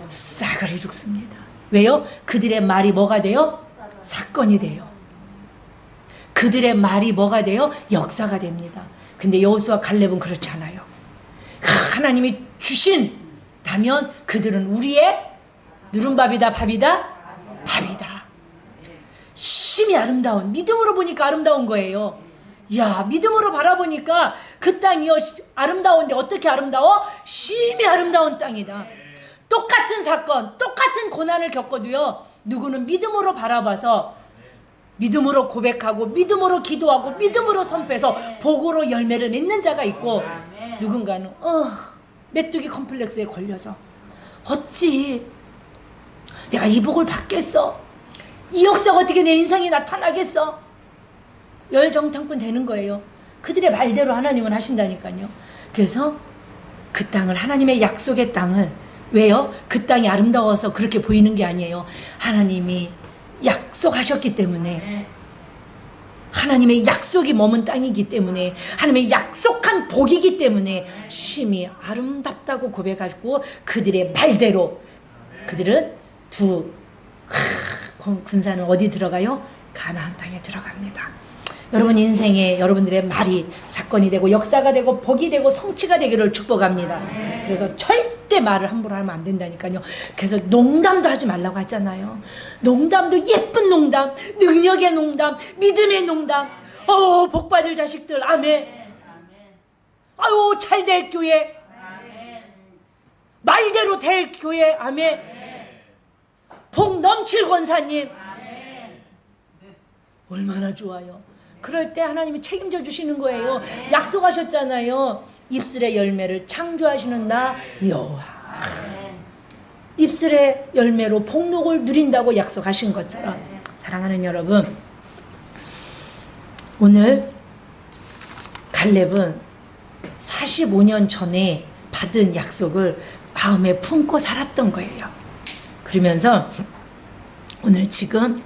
싸그리 죽습니다. 왜요? 그들의 말이 뭐가 돼요? 사건이 돼요. 그들의 말이 뭐가 돼요? 역사가 됩니다. 근데 여호수아 갈렙은 그렇지 않아요. 하나님이 주신다면 그들은 우리의 누른밥이다 밥이다? 밥이다. 심히 아름다운 믿음으로 보니까 아름다운 거예요. 야 믿음으로 바라보니까 그 땅이요 아름다운데 어떻게 아름다워? 심히 아름다운 땅이다. 똑같은 사건 똑같은 고난을 겪어도요 누구는 믿음으로 바라봐서 믿음으로 고백하고 믿음으로 기도하고 믿음으로 선포해서 복으로 열매를 맺는 자가 있고 누군가는 메뚜기 컴플렉스에 걸려서 어찌 내가 이 복을 받겠어? 이 역사가 어떻게 내 인생에 나타나겠어? 열정탐꾼 되는 거예요. 그들의 말대로 하나님은 하신다니까요. 그래서 그 땅을 하나님의 약속의 땅을 왜요? 그 땅이 아름다워서 그렇게 보이는 게 아니에요. 하나님이 약속하셨기 때문에 하나님의 약속이 머문 땅이기 때문에 하나님의 약속한 복이기 때문에 심히 아름답다고 고백하고 그들의 말대로 그들은 군사는 어디 들어가요? 가나안 땅에 들어갑니다. 여러분 인생에 여러분들의 말이 사건이 되고 역사가 되고 복이 되고 성취가 되기를 축복합니다. 그래서 절대 말을 함부로 하면 안 된다니까요. 그래서 농담도 하지 말라고 하잖아요. 농담도 예쁜 농담, 능력의 농담, 믿음의 농담. 복받을 자식들 아멘. 아유 잘될 교회, 말대로 될 교회 아멘. 복 넘칠 권사님 얼마나 좋아요. 그럴 때 하나님이 책임져 주시는 거예요. 약속하셨잖아요. 입술의 열매를 창조하시는 나 여호와. 입술의 열매로 복록을 누린다고 약속하신 것처럼 사랑하는 여러분 오늘 갈렙은 45년 전에 받은 약속을 마음에 품고 살았던 거예요. 그러면서 오늘 지금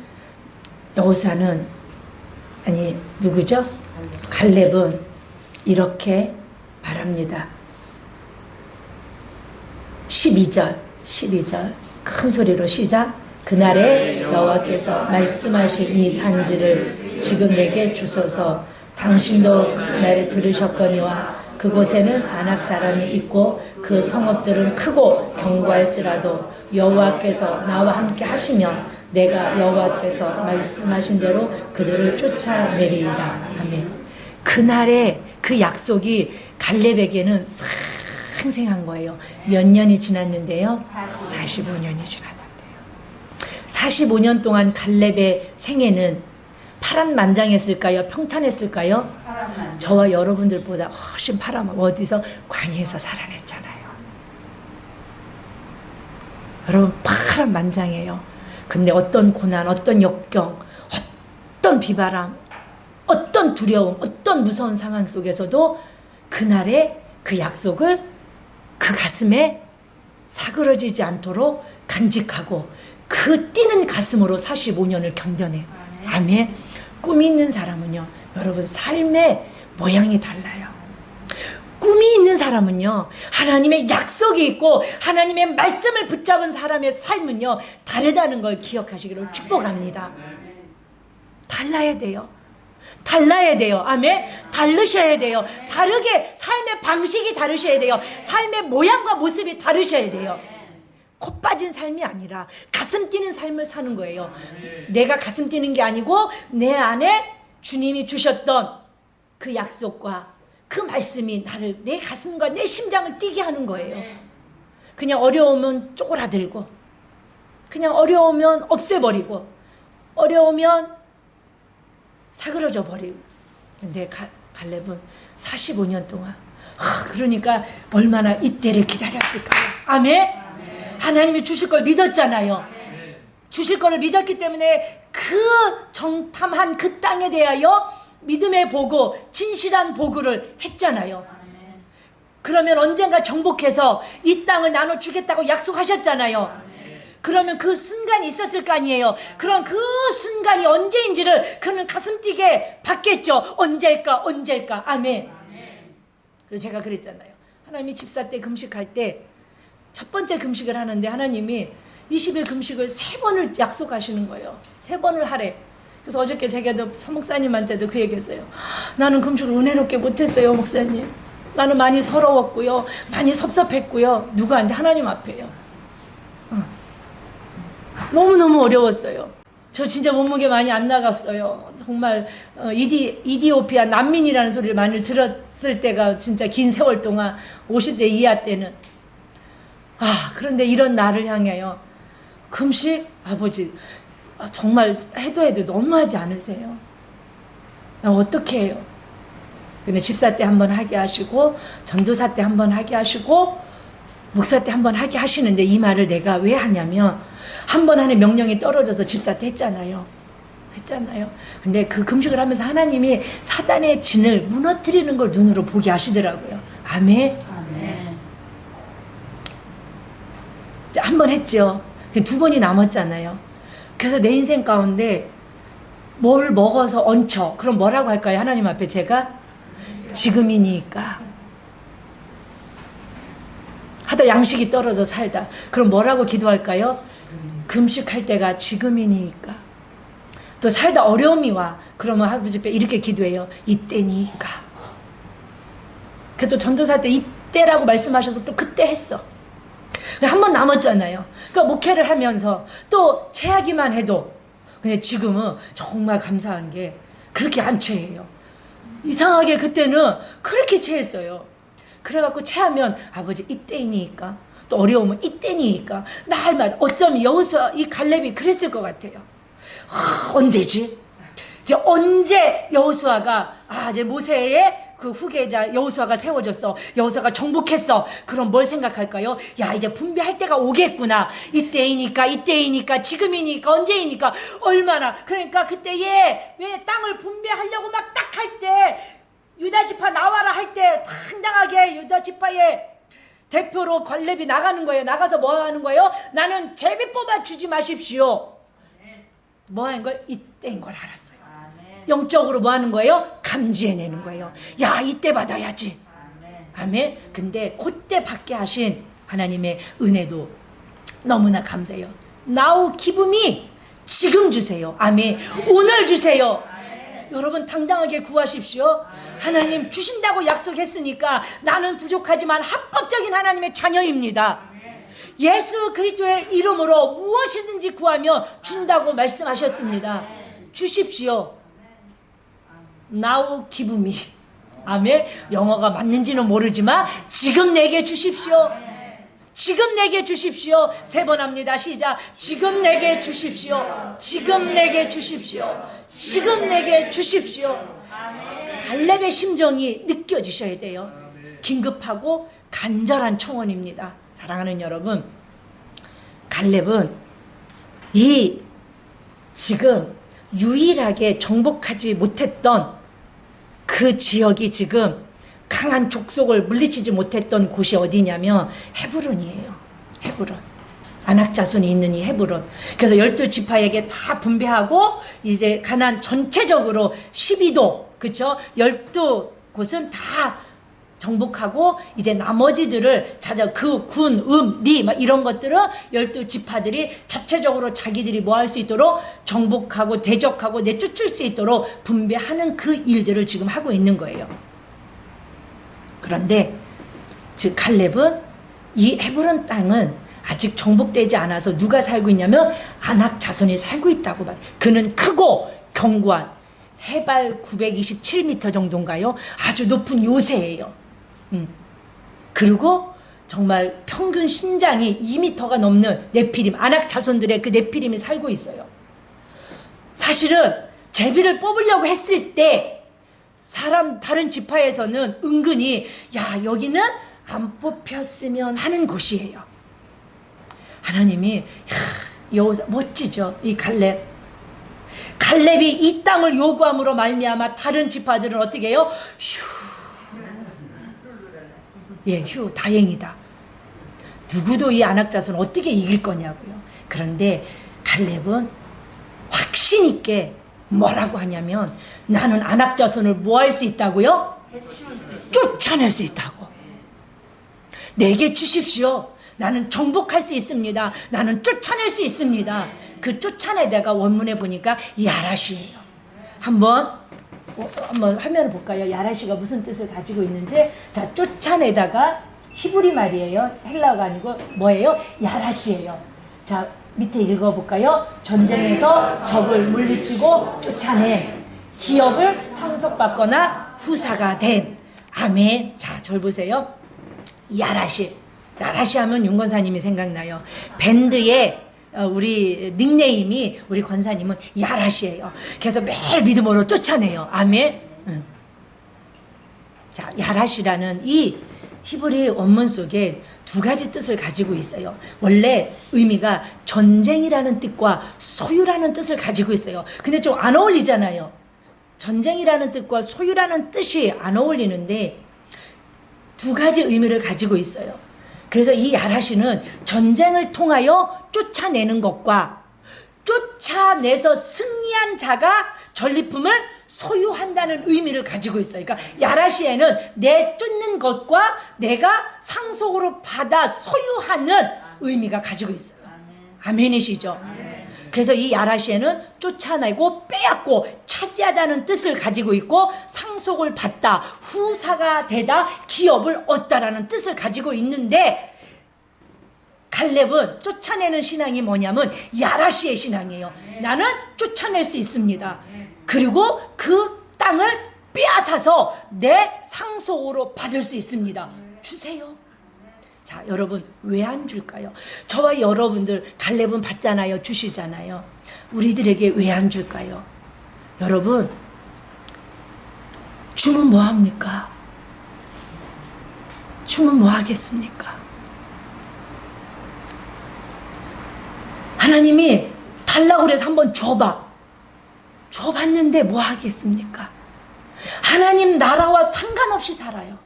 여호수아는 아니 누구죠? 갈렙은 이렇게 말합니다. 12절 큰 소리로 시작. 그날에 여호와께서 말씀하신 이 산지를 지금 내게 주소서. 당신도 그날에 들으셨거니와 그곳에는 아낙 사람이 있고 그 성읍들은 크고 견고할지라도 여호와께서 나와 함께 하시면 내가 여호와께서 말씀하신 대로 그들을 쫓아내리리라. 아멘. 그날의 그 약속이 갈렙에게는 생생한 거예요. 몇 년이 지났는데요? 45년이 지났는데요. 45년 동안 갈렙의 생애는 파란만장했을까요? 평탄했을까요? 저와 여러분들보다 훨씬 어디서? 광야에서 살아냈잖아요. 여러분 파란만장해요. 근데 어떤 고난, 어떤 역경, 어떤 비바람, 어떤 두려움, 어떤 무서운 상황 속에서도 그날의 그 약속을 그 가슴에 사그러지지 않도록 간직하고 그 뛰는 가슴으로 45년을 견뎌내. 아멘. 꿈이 있는 사람은요, 여러분 삶의 모양이 달라요. 꿈이 있는 사람은요 하나님의 약속이 있고 하나님의 말씀을 붙잡은 사람의 삶은요 다르다는 걸 기억하시기를 축복합니다. 달라야 돼요. 달라야 돼요. 아멘. 다르셔야 돼요. 다르게 삶의 방식이 다르셔야 돼요. 삶의 모양과 모습이 다르셔야 돼요. 코 빠진 삶이 아니라 가슴 뛰는 삶을 사는 거예요. 내가 가슴 뛰는 게 아니고 내 안에 주님이 주셨던 그 약속과 그 말씀이 나를, 내 가슴과 내 심장을 뛰게 하는 거예요. 그냥 어려우면 쪼그라들고, 그냥 어려우면 없애버리고, 어려우면 사그러져 버리고. 근데 갈렙은 45년 동안, 그러니까 얼마나 이때를 기다렸을까요? 아멘? 하나님이 주실 걸 믿었잖아요. 주실 걸 믿었기 때문에 그 정탐한 그 땅에 대하여 믿음의 보고, 진실한 보고를 했잖아요. 그러면 언젠가 정복해서 이 땅을 나눠주겠다고 약속하셨잖아요. 그러면 그 순간이 있었을 거 아니에요. 그럼 그 순간이 언제인지를 그는 가슴 뛰게 받겠죠. 언제일까? 아멘. 그래서 제가 그랬잖아요. 하나님이 집사 때 금식할 때 첫 번째 금식을 하는데 하나님이 20일 금식을 3번을 약속하시는 거예요. 3번을 하래. 그래서 어저께 제가도 서목사님한테도 그 얘기했어요. 나는 금식을 은혜롭게 못했어요, 목사님. 나는 많이 서러웠고요, 많이 섭섭했고요. 누구한테? 하나님 앞에요. 너무너무 어려웠어요. 저 진짜 몸무게 많이 안 나갔어요. 정말 이디오피아 난민이라는 소리를 많이 들었을 때가 진짜 긴 세월 동안 50세 이하 때는. 그런데 이런 나를 향해요. 금식? 아버지 정말 해도 너무하지 않으세요? 어떻게 해요? 근데 집사 때 한번 하게 하시고, 전도사 때 한번 하게 하시고, 목사 때 한번 하게 하시는데, 이 말을 내가 왜 하냐면, 한 번 안에 명령이 떨어져서 집사 때 했잖아요. 근데 그 금식을 하면서 하나님이 사단의 진을 무너뜨리는 걸 눈으로 보게 하시더라고요. 아멘. 한 번 했죠. 2번이 남았잖아요. 그래서 내 인생 가운데 뭘 먹어서 얹혀. 그럼 뭐라고 할까요? 하나님 앞에 제가 지금이니까. 하다 양식이 떨어져 살다. 그럼 뭐라고 기도할까요? 금식할 때가 지금이니까. 또 살다 어려움이 와. 그러면 아버지 앞에 이렇게 기도해요. 이때니까. 그또 전도사 때 이때라고 말씀하셔서 또 그때 했어. 한 번 남았잖아요. 그러니까 목회를 하면서 또 체하기만 해도, 근데 지금은 정말 감사한 게 그렇게 안 체해요. 이상하게 그때는 그렇게 체했어요. 그래갖고 체하면 아버지 이때니까, 또 어려우면 이때니까, 날마다. 어쩌면 여호수아 이 갈렙이 그랬을 것 같아요. 언제지? 이제 언제 여호수아가 이제 모세의 그 후계자 여호수아가 세워졌어. 여호수아가 정복했어. 그럼 뭘 생각할까요? 야, 이제 분배할 때가 오겠구나. 이때이니까, 지금이니까, 언제이니까, 얼마나. 그러니까 그때에 왜 땅을 분배하려고 막 딱 할 때, 유다지파 나와라 할 때 당당하게 유다지파의 대표로 갈렙이 나가는 거예요. 나가서 뭐 하는 거예요? 나는 제비 뽑아 주지 마십시오. 뭐 하는 거예요? 이때인 걸 알았어요. 영적으로 뭐 하는 거예요? 감지해내는 거예요. 야, 이때 받아야지. 아멘. 근데 그때 받게 하신 하나님의 은혜도 너무나 감사해요. Now give me. 지금 주세요. 아멘. 오늘 주세요. 여러분 당당하게 구하십시오. 하나님 주신다고 약속했으니까 나는 부족하지만 합법적인 하나님의 자녀입니다. 예수 그리스도의 이름으로 무엇이든지 구하며 준다고 말씀하셨습니다. 주십시오. Now give me. 아멘. 영어가 맞는지는 모르지만 지금 내게 주십시오. 지금 내게 주십시오. 3번 합니다. 시작. 지금 내게 주십시오. 지금 내게 주십시오. 지금 내게 주십시오. 갈렙의 심정이 느껴지셔야 돼요. 긴급하고 간절한 청원입니다. 사랑하는 여러분, 갈렙은 지금 유일하게 정복하지 못했던 그 지역이 지금 강한 족속을 물리치지 못했던 곳이 어디냐면 헤브론이에요. 헤브론. 안악자손이 있는 이 헤브론. 그래서 12지파에게 다 분배하고 이제 가나안 전체적으로 12도, 그쵸? 12곳은 다 정복하고 이제 나머지들을 찾아 그 군, 리 막 이런 것들은 12지파들이 자체적으로 자기들이 뭐 할 수 있도록 정복하고 대적하고 내쫓을 수 있도록 분배하는 그 일들을 지금 하고 있는 거예요. 그런데 즉 갈렙은 이 헤브론 땅은 아직 정복되지 않아서 누가 살고 있냐면 아낙 자손이 살고 있다고 말해요. 그는 크고 견고한 해발 927m 정도인가요? 아주 높은 요새예요. 그리고 정말 평균 신장이 2m가 넘는 네피림, 아낙 자손들의 그 네피림이 살고 있어요. 사실은 제비를 뽑으려고 했을 때 다른 지파에서는 은근히 야, 여기는 안 뽑혔으면 하는 곳이에요. 하나님이 여호사 멋지죠. 이 갈렙이 이 땅을 요구함으로 말미암아 다른 지파들은 어떻게 해요? 휴 다행이다. 누구도 이 아낙 자손을 어떻게 이길 거냐고요. 그런데 갈렙은 확신 있게 뭐라고 하냐면 나는 아낙 자손을 뭐 할 수 있다고요? 쫓아낼 수 있다고. 내게 주십시오. 나는 정복할 수 있습니다. 나는 쫓아낼 수 있습니다. 그 쫓아내다가 원문에 보니까 야라시예요. 한번 화면을 볼까요? 야라시가 무슨 뜻을 가지고 있는지. 자, 쫓아내다가 히브리 말이에요. 헬라어가 아니고 뭐예요? 야라시예요. 자, 밑에 읽어볼까요? 전쟁에서 적을 물리치고 쫓아냄, 기업을 상속받거나 후사가 됨. 아멘. 자, 저를 보세요. 야라시 하면 윤 권사님이 생각나요. 밴드의 우리 닉네임이 우리 권사님은 야라시예요. 그래서 매일 믿음으로 쫓아내요. 아멘. 자, 야라시라는 이 히브리 원문 속에 두 가지 뜻을 가지고 있어요. 원래 의미가 전쟁이라는 뜻과 소유라는 뜻을 가지고 있어요. 근데 좀 안 어울리잖아요. 전쟁이라는 뜻과 소유라는 뜻이 안 어울리는데 두 가지 의미를 가지고 있어요. 그래서 이 야라시는 전쟁을 통하여 쫓아내는 것과 쫓아내서 승리한 자가 전리품을 소유한다는 의미를 가지고 있어요. 그러니까 야라시에는 내 쫓는 것과 내가 상속으로 받아 소유하는 의미가 가지고 있어요. 아멘이시죠? 그래서 이 야라시에는 쫓아내고 빼앗고 차지하다는 뜻을 가지고 있고 상속을 받다, 후사가 되다, 기업을 얻다라는 뜻을 가지고 있는데 갈렙은 쫓아내는 신앙이 뭐냐면 야라시의 신앙이에요. 나는 쫓아낼 수 있습니다. 그리고 그 땅을 빼앗아서 내 상속으로 받을 수 있습니다. 주세요. 자, 여러분 왜 안 줄까요? 저와 여러분들 갈렙은 받잖아요. 주시잖아요. 우리들에게 왜 안 줄까요? 여러분 주면 뭐합니까? 주면 뭐 하겠습니까? 하나님이 달라고 그래서 한번 줘봤는데 뭐 하겠습니까? 하나님 나라와 상관없이 살아요.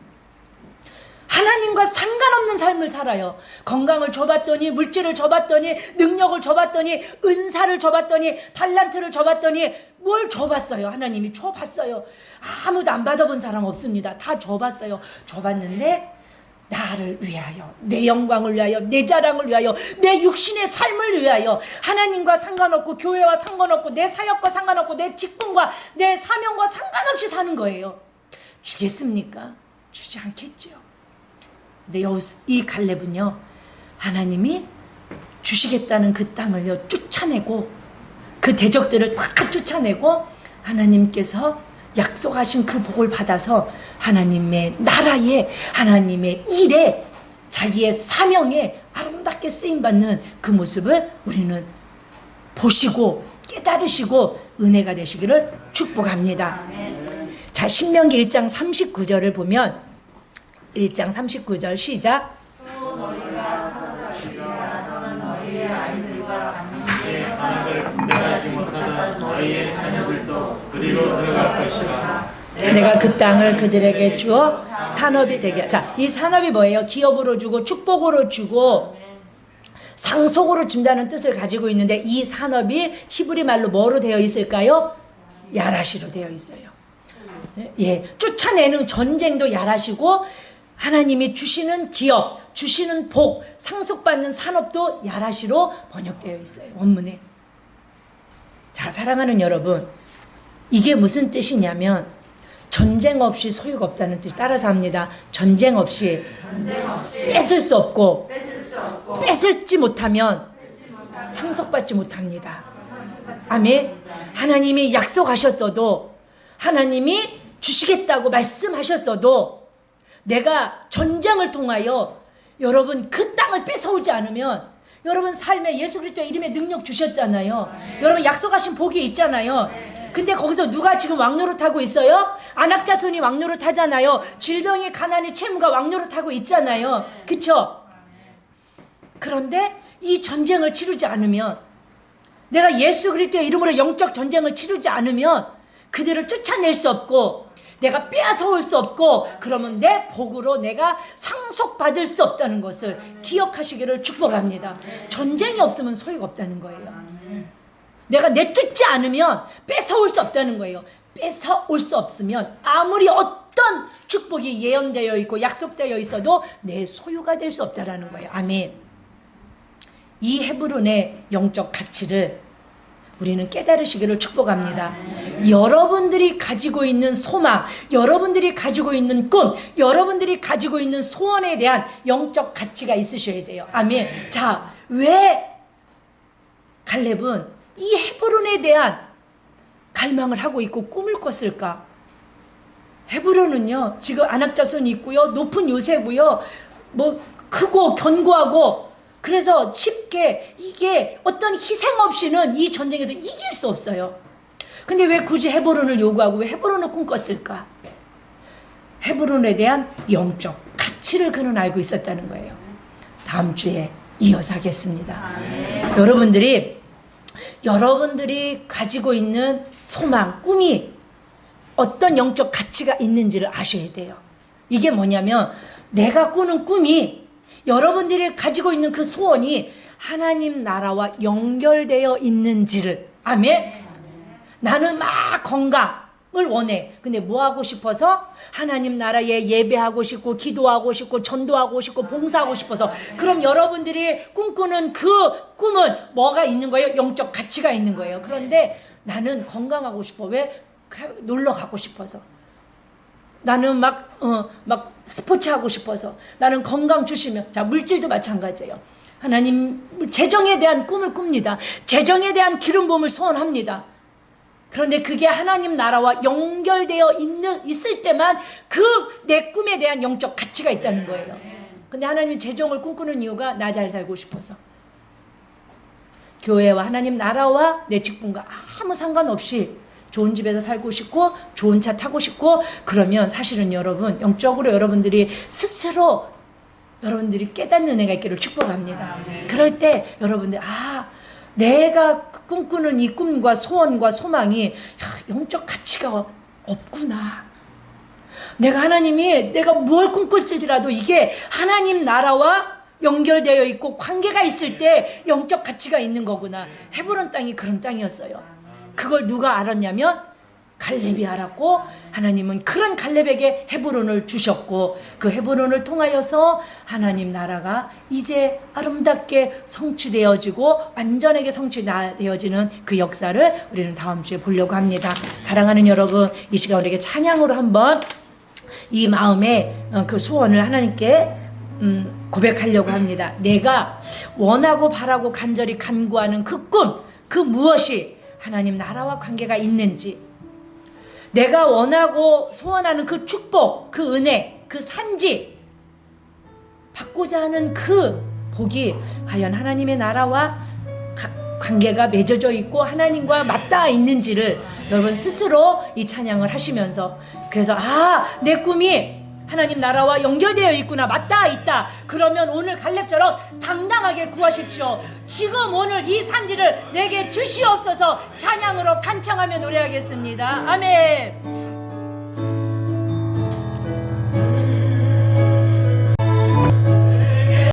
하나님과 상관없는 삶을 살아요. 건강을 줘봤더니, 물질을 줘봤더니, 능력을 줘봤더니, 은사를 줘봤더니, 달란트를 줘봤더니 뭘 줘봤어요? 하나님이 줘봤어요. 아무도 안 받아본 사람 없습니다. 다 줘봤어요. 줘봤는데 나를 위하여, 내 영광을 위하여, 내 자랑을 위하여, 내 육신의 삶을 위하여, 하나님과 상관없고 교회와 상관없고 내 사역과 상관없고 내 직분과 내 사명과 상관없이 사는 거예요. 주겠습니까? 주지 않겠죠. 근데 이 갈렙은요, 하나님이 주시겠다는 그 땅을요 쫓아내고 그 대적들을 다 쫓아내고 하나님께서 약속하신 그 복을 받아서 하나님의 나라에, 하나님의 일에, 자기의 사명에 아름답게 쓰임받는 그 모습을 우리는 보시고 깨달으시고 은혜가 되시기를 축복합니다. 자, 신명기 1장 39절을 보면 1장 39절 시작. 또 너희가 사사시리라. 너는 너희의 아이들과 강민의 산업을 분별하지 못하던 너희의 자녀들도 그리로 들어갈 것이라. 내가 그 땅을 그들에게 주어 산업이 되게. 자, 이 산업이 뭐예요? 기업으로 주고 축복으로 주고 상속으로 준다는 뜻을 가지고 있는데 이 산업이 히브리 말로 뭐로 되어 있을까요? 야라시로 되어 있어요. 예, 쫓아내는 전쟁도 야라시고 하나님이 주시는 기업, 주시는 복, 상속받는 산업도 야라시로 번역되어 있어요. 원문에. 자, 사랑하는 여러분, 이게 무슨 뜻이냐면 전쟁 없이 소유가 없다는 뜻. 따라서 합니다. 전쟁 없이 뺏을 수 없고 뺏을지 못하면 상속받지 못합니다. 아멘. 하나님이 약속하셨어도, 하나님이 주시겠다고 말씀하셨어도, 내가 전쟁을 통하여 여러분 그 땅을 뺏어오지 않으면, 여러분 삶에 예수 그리스도의 이름의 능력 주셨잖아요. 여러분 약속하신 복이 있잖아요. 근데 거기서 누가 지금 왕노릇하고 있어요? 안악자손이 왕노릇하잖아요. 질병이, 가난이, 채무가 왕노릇하고 있잖아요. 그쵸? 그런데 이 전쟁을 치르지 않으면, 내가 예수 그리스도의 이름으로 영적 전쟁을 치르지 않으면 그들을 쫓아낼 수 없고, 내가 빼앗아올 수 없고, 그러면 내 복으로 내가 상속받을 수 없다는 것을 기억하시기를 축복합니다. 전쟁이 없으면 소용이 없다는 거예요. 내가 내쫓지 않으면 뺏어올 수 없다는 거예요. 뺏어올 수 없으면 아무리 어떤 축복이 예언되어 있고 약속되어 있어도 내 소유가 될 수 없다는 거예요. 아멘. 이 헤브론의 영적 가치를 우리는 깨달으시기를 축복합니다. 여러분들이 가지고 있는 소망, 여러분들이 가지고 있는 꿈, 여러분들이 가지고 있는 소원에 대한 영적 가치가 있으셔야 돼요. 아멘. 자, 왜 갈렙은 이 헤브론에 대한 갈망을 하고 있고 꿈을 꿨을까? 헤브론은요, 지금 안악자손이 있고요, 높은 요새고요, 뭐 크고 견고하고, 그래서 쉽게 이게 어떤 희생 없이는 이 전쟁에서 이길 수 없어요. 근데 왜 굳이 헤브론을 요구하고 왜 헤브론을 꿈꿨을까? 헤브론에 대한 영적 가치를 그는 알고 있었다는 거예요. 다음 주에 이어서 하겠습니다. 여러분들이 가지고 있는 소망, 꿈이 어떤 영적 가치가 있는지를 아셔야 돼요. 이게 뭐냐면, 내가 꾸는 꿈이, 여러분들이 가지고 있는 그 소원이 하나님 나라와 연결되어 있는지를. 아멘. 나는 막 건강을 원해. 근데 뭐 하고 싶어서? 하나님 나라에 예배하고 싶고, 기도하고 싶고, 전도하고 싶고, 봉사하고 싶어서. 그럼 여러분들이 꿈꾸는 그 꿈은 뭐가 있는 거예요? 영적 가치가 있는 거예요. 그런데 나는 건강하고 싶어. 왜? 놀러 가고 싶어서. 나는 막 스포츠 하고 싶어서. 나는 건강 주시면. 자, 물질도 마찬가지예요. 하나님, 재정에 대한 꿈을 꿉니다. 재정에 대한 기름 부음을 소원합니다. 그런데 그게 하나님 나라와 연결되어 있을 때만 그 내 꿈에 대한 영적 가치가 있다는 거예요. 근데 하나님이 재정을 꿈꾸는 이유가 나 잘 살고 싶어서. 교회와 하나님 나라와 내 직분과 아무 상관없이 좋은 집에서 살고 싶고, 좋은 차 타고 싶고, 그러면 사실은 여러분, 영적으로 여러분들이 스스로 여러분들이 깨닫는 은혜가 있기를 축복합니다. 그럴 때 여러분들, 내가 꿈꾸는 이 꿈과 소원과 소망이 영적 가치가 없구나. 내가 뭘 꿈꿨을지라도 이게 하나님 나라와 연결되어 있고 관계가 있을 때 영적 가치가 있는 거구나. 헤브론 땅이 그런 땅이었어요. 그걸 누가 알았냐면 갈렙이 알았고, 하나님은 그런 갈렙에게 헤브론을 주셨고, 그 헤브론을 통하여서 하나님 나라가 이제 아름답게 성취되어지고 완전하게 성취되어지는 그 역사를 우리는 다음 주에 보려고 합니다. 사랑하는 여러분, 이 시간 우리에게 찬양으로 한번 이 마음의 그 소원을 하나님께 고백하려고 합니다. 내가 원하고 바라고 간절히 간구하는 그 꿈, 그 무엇이 하나님 나라와 관계가 있는지, 내가 원하고 소원하는 그 축복, 그 은혜, 그 산지, 받고자 하는 그 복이 과연 하나님의 나라와 관계가 맺어져 있고 하나님과 맞닿아 있는지를 여러분 스스로 이 찬양을 하시면서, 그래서 내 꿈이 하나님 나라와 연결되어 있구나, 맞닿아 있다. 그러면 오늘 갈렙처럼 당당하게 구하십시오. 지금 오늘 이 산지를 내게 주시옵소서. 찬양으로 간청하며 노래하겠습니다. 아멘.